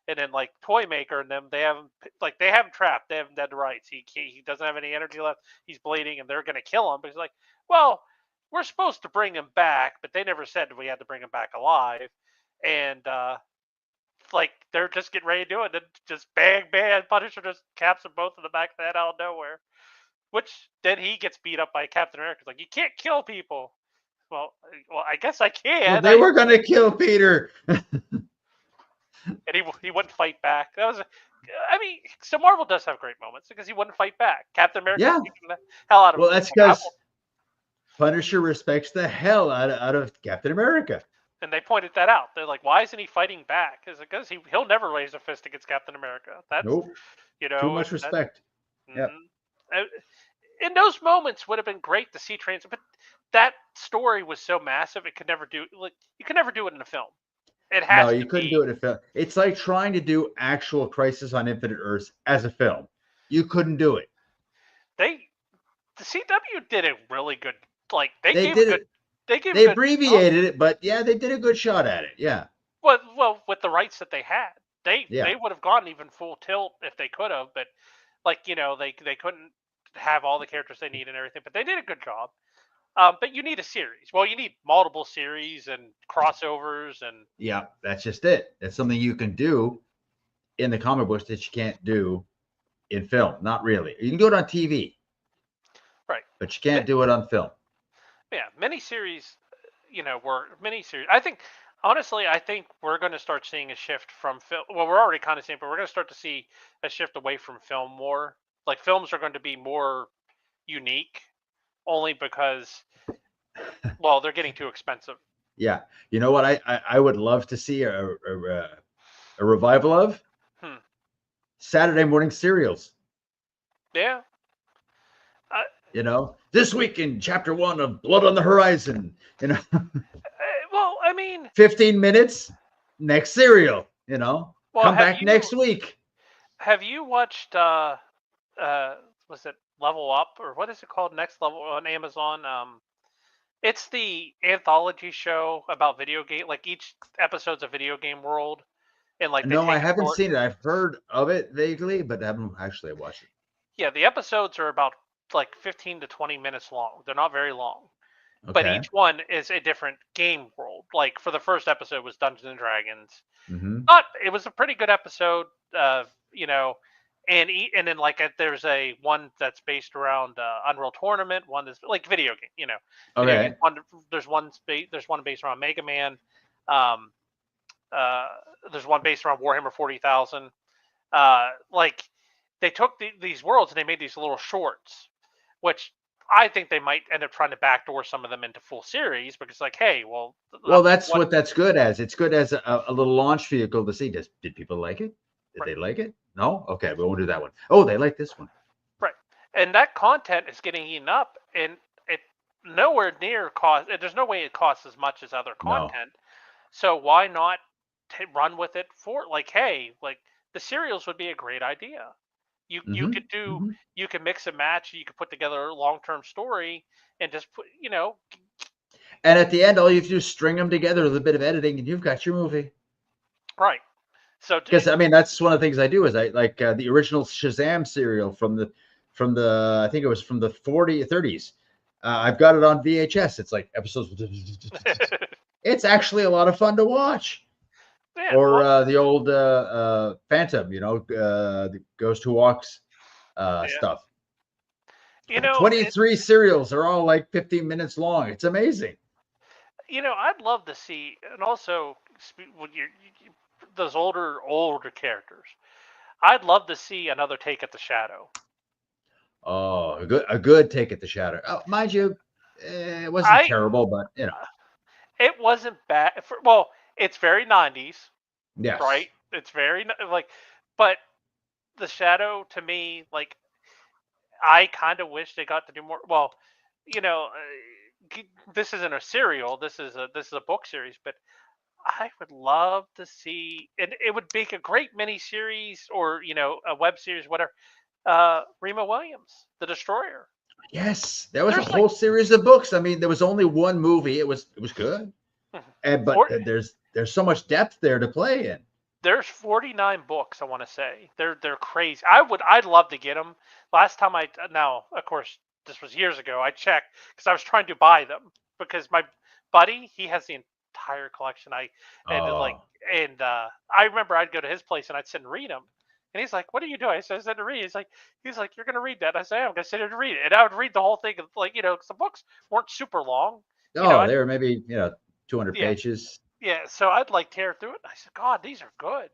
And then like Toymaker and them, they have him trapped. They have him dead to rights. He doesn't have any energy left. He's bleeding, and they're gonna kill him. But he's like, well, we're supposed to bring him back, but they never said we had to bring him back alive. And like they're just getting ready to do it, and then just bang, bang, Punisher just caps them both in the back of the head out of nowhere. Which then he gets beat up by Captain America. Like you can't kill people. Well, I guess I Well, can. they were gonna kill Peter. And he wouldn't fight back. I mean, so Marvel does have great moments because he wouldn't fight back. Captain America Yeah. kicking the hell out of him. Well, that's Like, I because will, Punisher respects the hell out of Captain America. and they pointed that out. They're like, why isn't he fighting back? Is it because he'll never raise a fist against Captain America? That's Nope. Too and much that. respect. Yep. Mm-hmm. In those moments would have been great to see but that story was so massive it could never do you could never do it in a film. It No, has you to couldn't be do it in film. It's like trying to do actual Crisis on Infinite Earths as a film. You couldn't do it. they the CW did a really good they They gave a did good it. they gave a They good shot. abbreviated it, but yeah, they did a good shot at it. Yeah. Well, with the rights that they had, Yeah. they would have gone even full tilt if they could have, but they couldn't have all the characters they need and everything, but they did a good job. But you need a series. Well, you need multiple series and crossovers and Yeah. That's just it. That's something you can do in the comic books that you can't do in film. Not really. You can do it on TV, right. but you can't do it on film. Yeah, miniseries, were miniseries. I think, honestly, I think we're going to start seeing a shift from film. Well, we're already kind of seeing, but we're going to start to see a shift away from film more. Like films are going to be more unique, only because, well, they're getting too expensive. Yeah. You know what I would love to see a revival of? Hmm. Saturday morning serials. Yeah. You know, this week in chapter 1 of Blood on the Horizon, you know, Well, I mean, 15 minutes, next serial, well, come back next week. have you watched was it Level Up or what is it called? Next Level on Amazon. It's the anthology show about video game. Like each episode's a video game world, and like they No, I take a haven't story. seen it. I've heard of it vaguely, but I haven't actually watched it. Yeah, the episodes are about like 15 to 20 minutes long. They're not very long, but Okay. each one is a different game world. Like for the first episode was Dungeons and Dragons. Mm-hmm. But it was a pretty good episode. And then like there's a one that's based around Unreal Tournament. One that's like video game. Video game. Okay. There's one based around Mega Man. Um, uh, there's one based around Warhammer 40,000. Like they took these worlds and they made these little shorts, which I think they might end up trying to backdoor some of them into full series because, like, hey, well, That's what that's good as. It's good as a little launch vehicle to see. Did people like it? Did right, they like it? No? Okay, we won't do that one. Oh, they like this one. right, and that content is getting eaten up, and it nowhere near cost. There's no way it costs as much as other No. content. So why not run with it for like, hey, like the serials would be a great idea. You could do Hmm. you can mix and match. You could put together a long term story and just put And at the end, all you have to do is string them together with a bit of editing, and you've got your movie. right. So Because I mean, that's one of the things I do is I like the original Shazam serial from the I think it was from the 30s. I've got it on VHS. It's like episodes. It's actually a lot of fun to watch. yeah, Or well, the old Phantom, the Ghost Who Walks yeah, stuff. it, 23 serials are all like 15 minutes long. It's amazing. I'd love to see, and also when those older characters, I'd love to see another take at the Shadow. Oh, a good take at the Shadow. Oh, mind you, it wasn't I terrible, but you know, It wasn't bad. Well, it's very 90s, yes. right? It's very like, but the Shadow to me, like, I kind of wish they got to do more. Well, you know, this isn't a serial. This is a book series, but I would love to see, and it would make a great mini series or a web series, whatever. Rima Williams, the Destroyer. Yes, there was a There's like whole series of books. I mean, there was only one movie. It was good, and but four, there's so much depth there to play in. there's 49 books. I want to say they're crazy. I'd love to get them. Last time now of course this was years ago. I checked because I was trying to buy them because my buddy he has the entire collection. Oh, I remember I'd go to his place and I'd sit and read them. And he's like, "What are you doing?" I said, "I said to read." He's like, "You're gonna read that?" And I said, "I'm gonna sit here and read it." And I would read the whole thing, like 'cause the books weren't super long. oh, I'd they were maybe 200 yeah, pages. yeah. So I'd like tear through it. And I said, "God, these are good."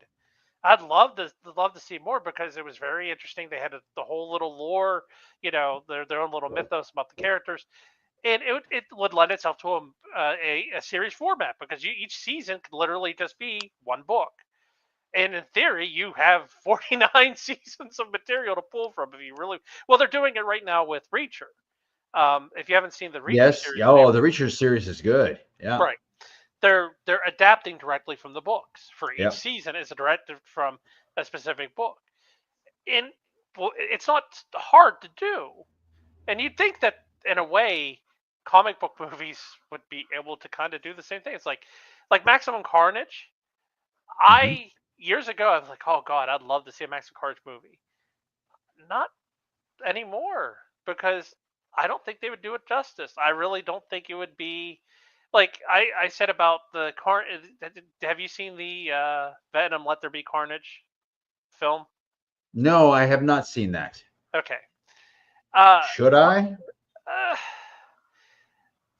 I'd love to see more because it was very interesting. They had the whole little lore, their own little mythos about the characters, and it would lend itself to a series format because each season could literally just be one book. And in theory, you have 49 seasons of material to pull from if you really. Well, they're doing it right now with Reacher. If you haven't seen the Reacher Yes. series, Yeah, oh, the Reacher series is good. Yeah. right, they're adapting directly from the books. For each Yeah. season is adapted from a specific book, and well, it's not hard to do. And you'd think that in a way, comic book movies would be able to kind of do the same thing. It's like Maximum Carnage. Hmm. I Years ago I was like, oh god, I'd love to see a Maximum Carnage movie. Not anymore because I don't think they would do it justice. I really don't think it would be like I said about the car. Have you seen the Venom Let There Be Carnage film? No, I have not seen that. Okay. Uh, Should one, I? uh,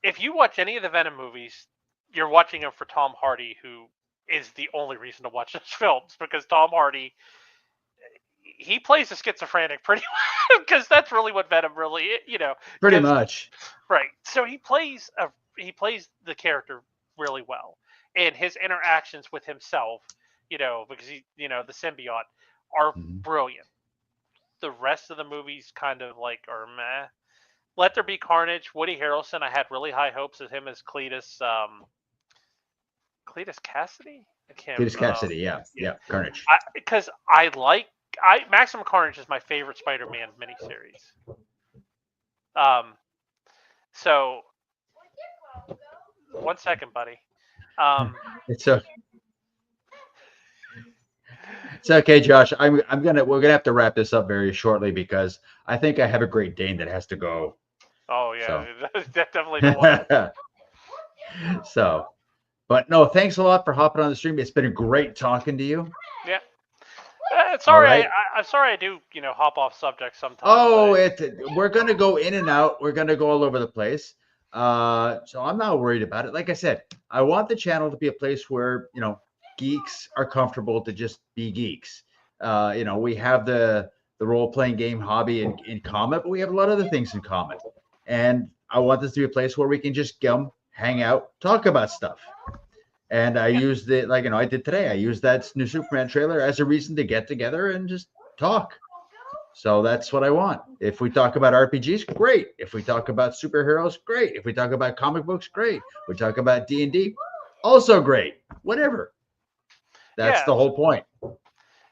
if you watch any of the Venom movies, you're watching them for Tom Hardy, who is the only reason to watch those films because Tom Hardy he plays a schizophrenic pretty well because that's really what Venom really Pretty gives. much. Right. So he plays the character really well, and his interactions with himself, because the symbiote are Mhm. brilliant. The rest of the movies kind of like are meh. Let There Be Carnage. Woody Harrelson. I had really high hopes of him as Cletus. Cletus Cassidy. I can't. Cletus Cassidy. Yeah. Yeah. Yeah. Carnage. Because I like. Maximum Carnage is my favorite Spider-Man miniseries. Um. So 1 second, buddy. Um. It's a. It's okay, Josh. We're gonna have to wrap this up very shortly because I think I have a Great Dane that has to go. Oh So. yeah, that definitely don't want to. So, but no, thanks a lot for hopping on the stream. It's been great talking to you. Yeah. All Sorry, right. I'm sorry. I do hop off subject sometimes. Oh, we're gonna go in and out. We're gonna go all over the place. So I'm not worried about it. Like I said, I want the channel to be a place where geeks are comfortable to just be geeks. We have the role playing game hobby in common, but we have a lot of other things in common. And I want this to be a place where we can just come, hang out, talk about stuff. And I Yeah. used it like I did today. I used that new Superman trailer as a reason to get together and just talk. So that's what I want. If we talk about RPGs, great. If we talk about superheroes, great. If we talk about comic books, great. We talk about D&D, also great. Whatever. That's Yeah. the whole point.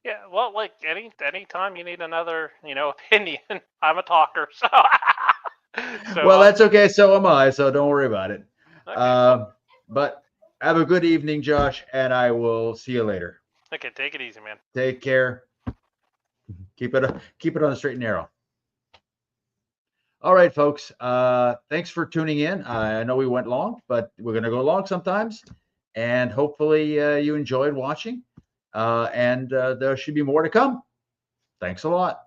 Yeah, well, like any time you need another, opinion, I'm a talker, so so Well, that's okay. So am I. So don't worry about it. okay, well, But have a good evening, Josh, and I will see you later. okay, take it easy, man. Take care. Keep it on the straight and narrow. All right, folks. Thanks for tuning in. I know we went long, but we're going to go long sometimes. And hopefully you enjoyed watching. And there should be more to come. Thanks a lot.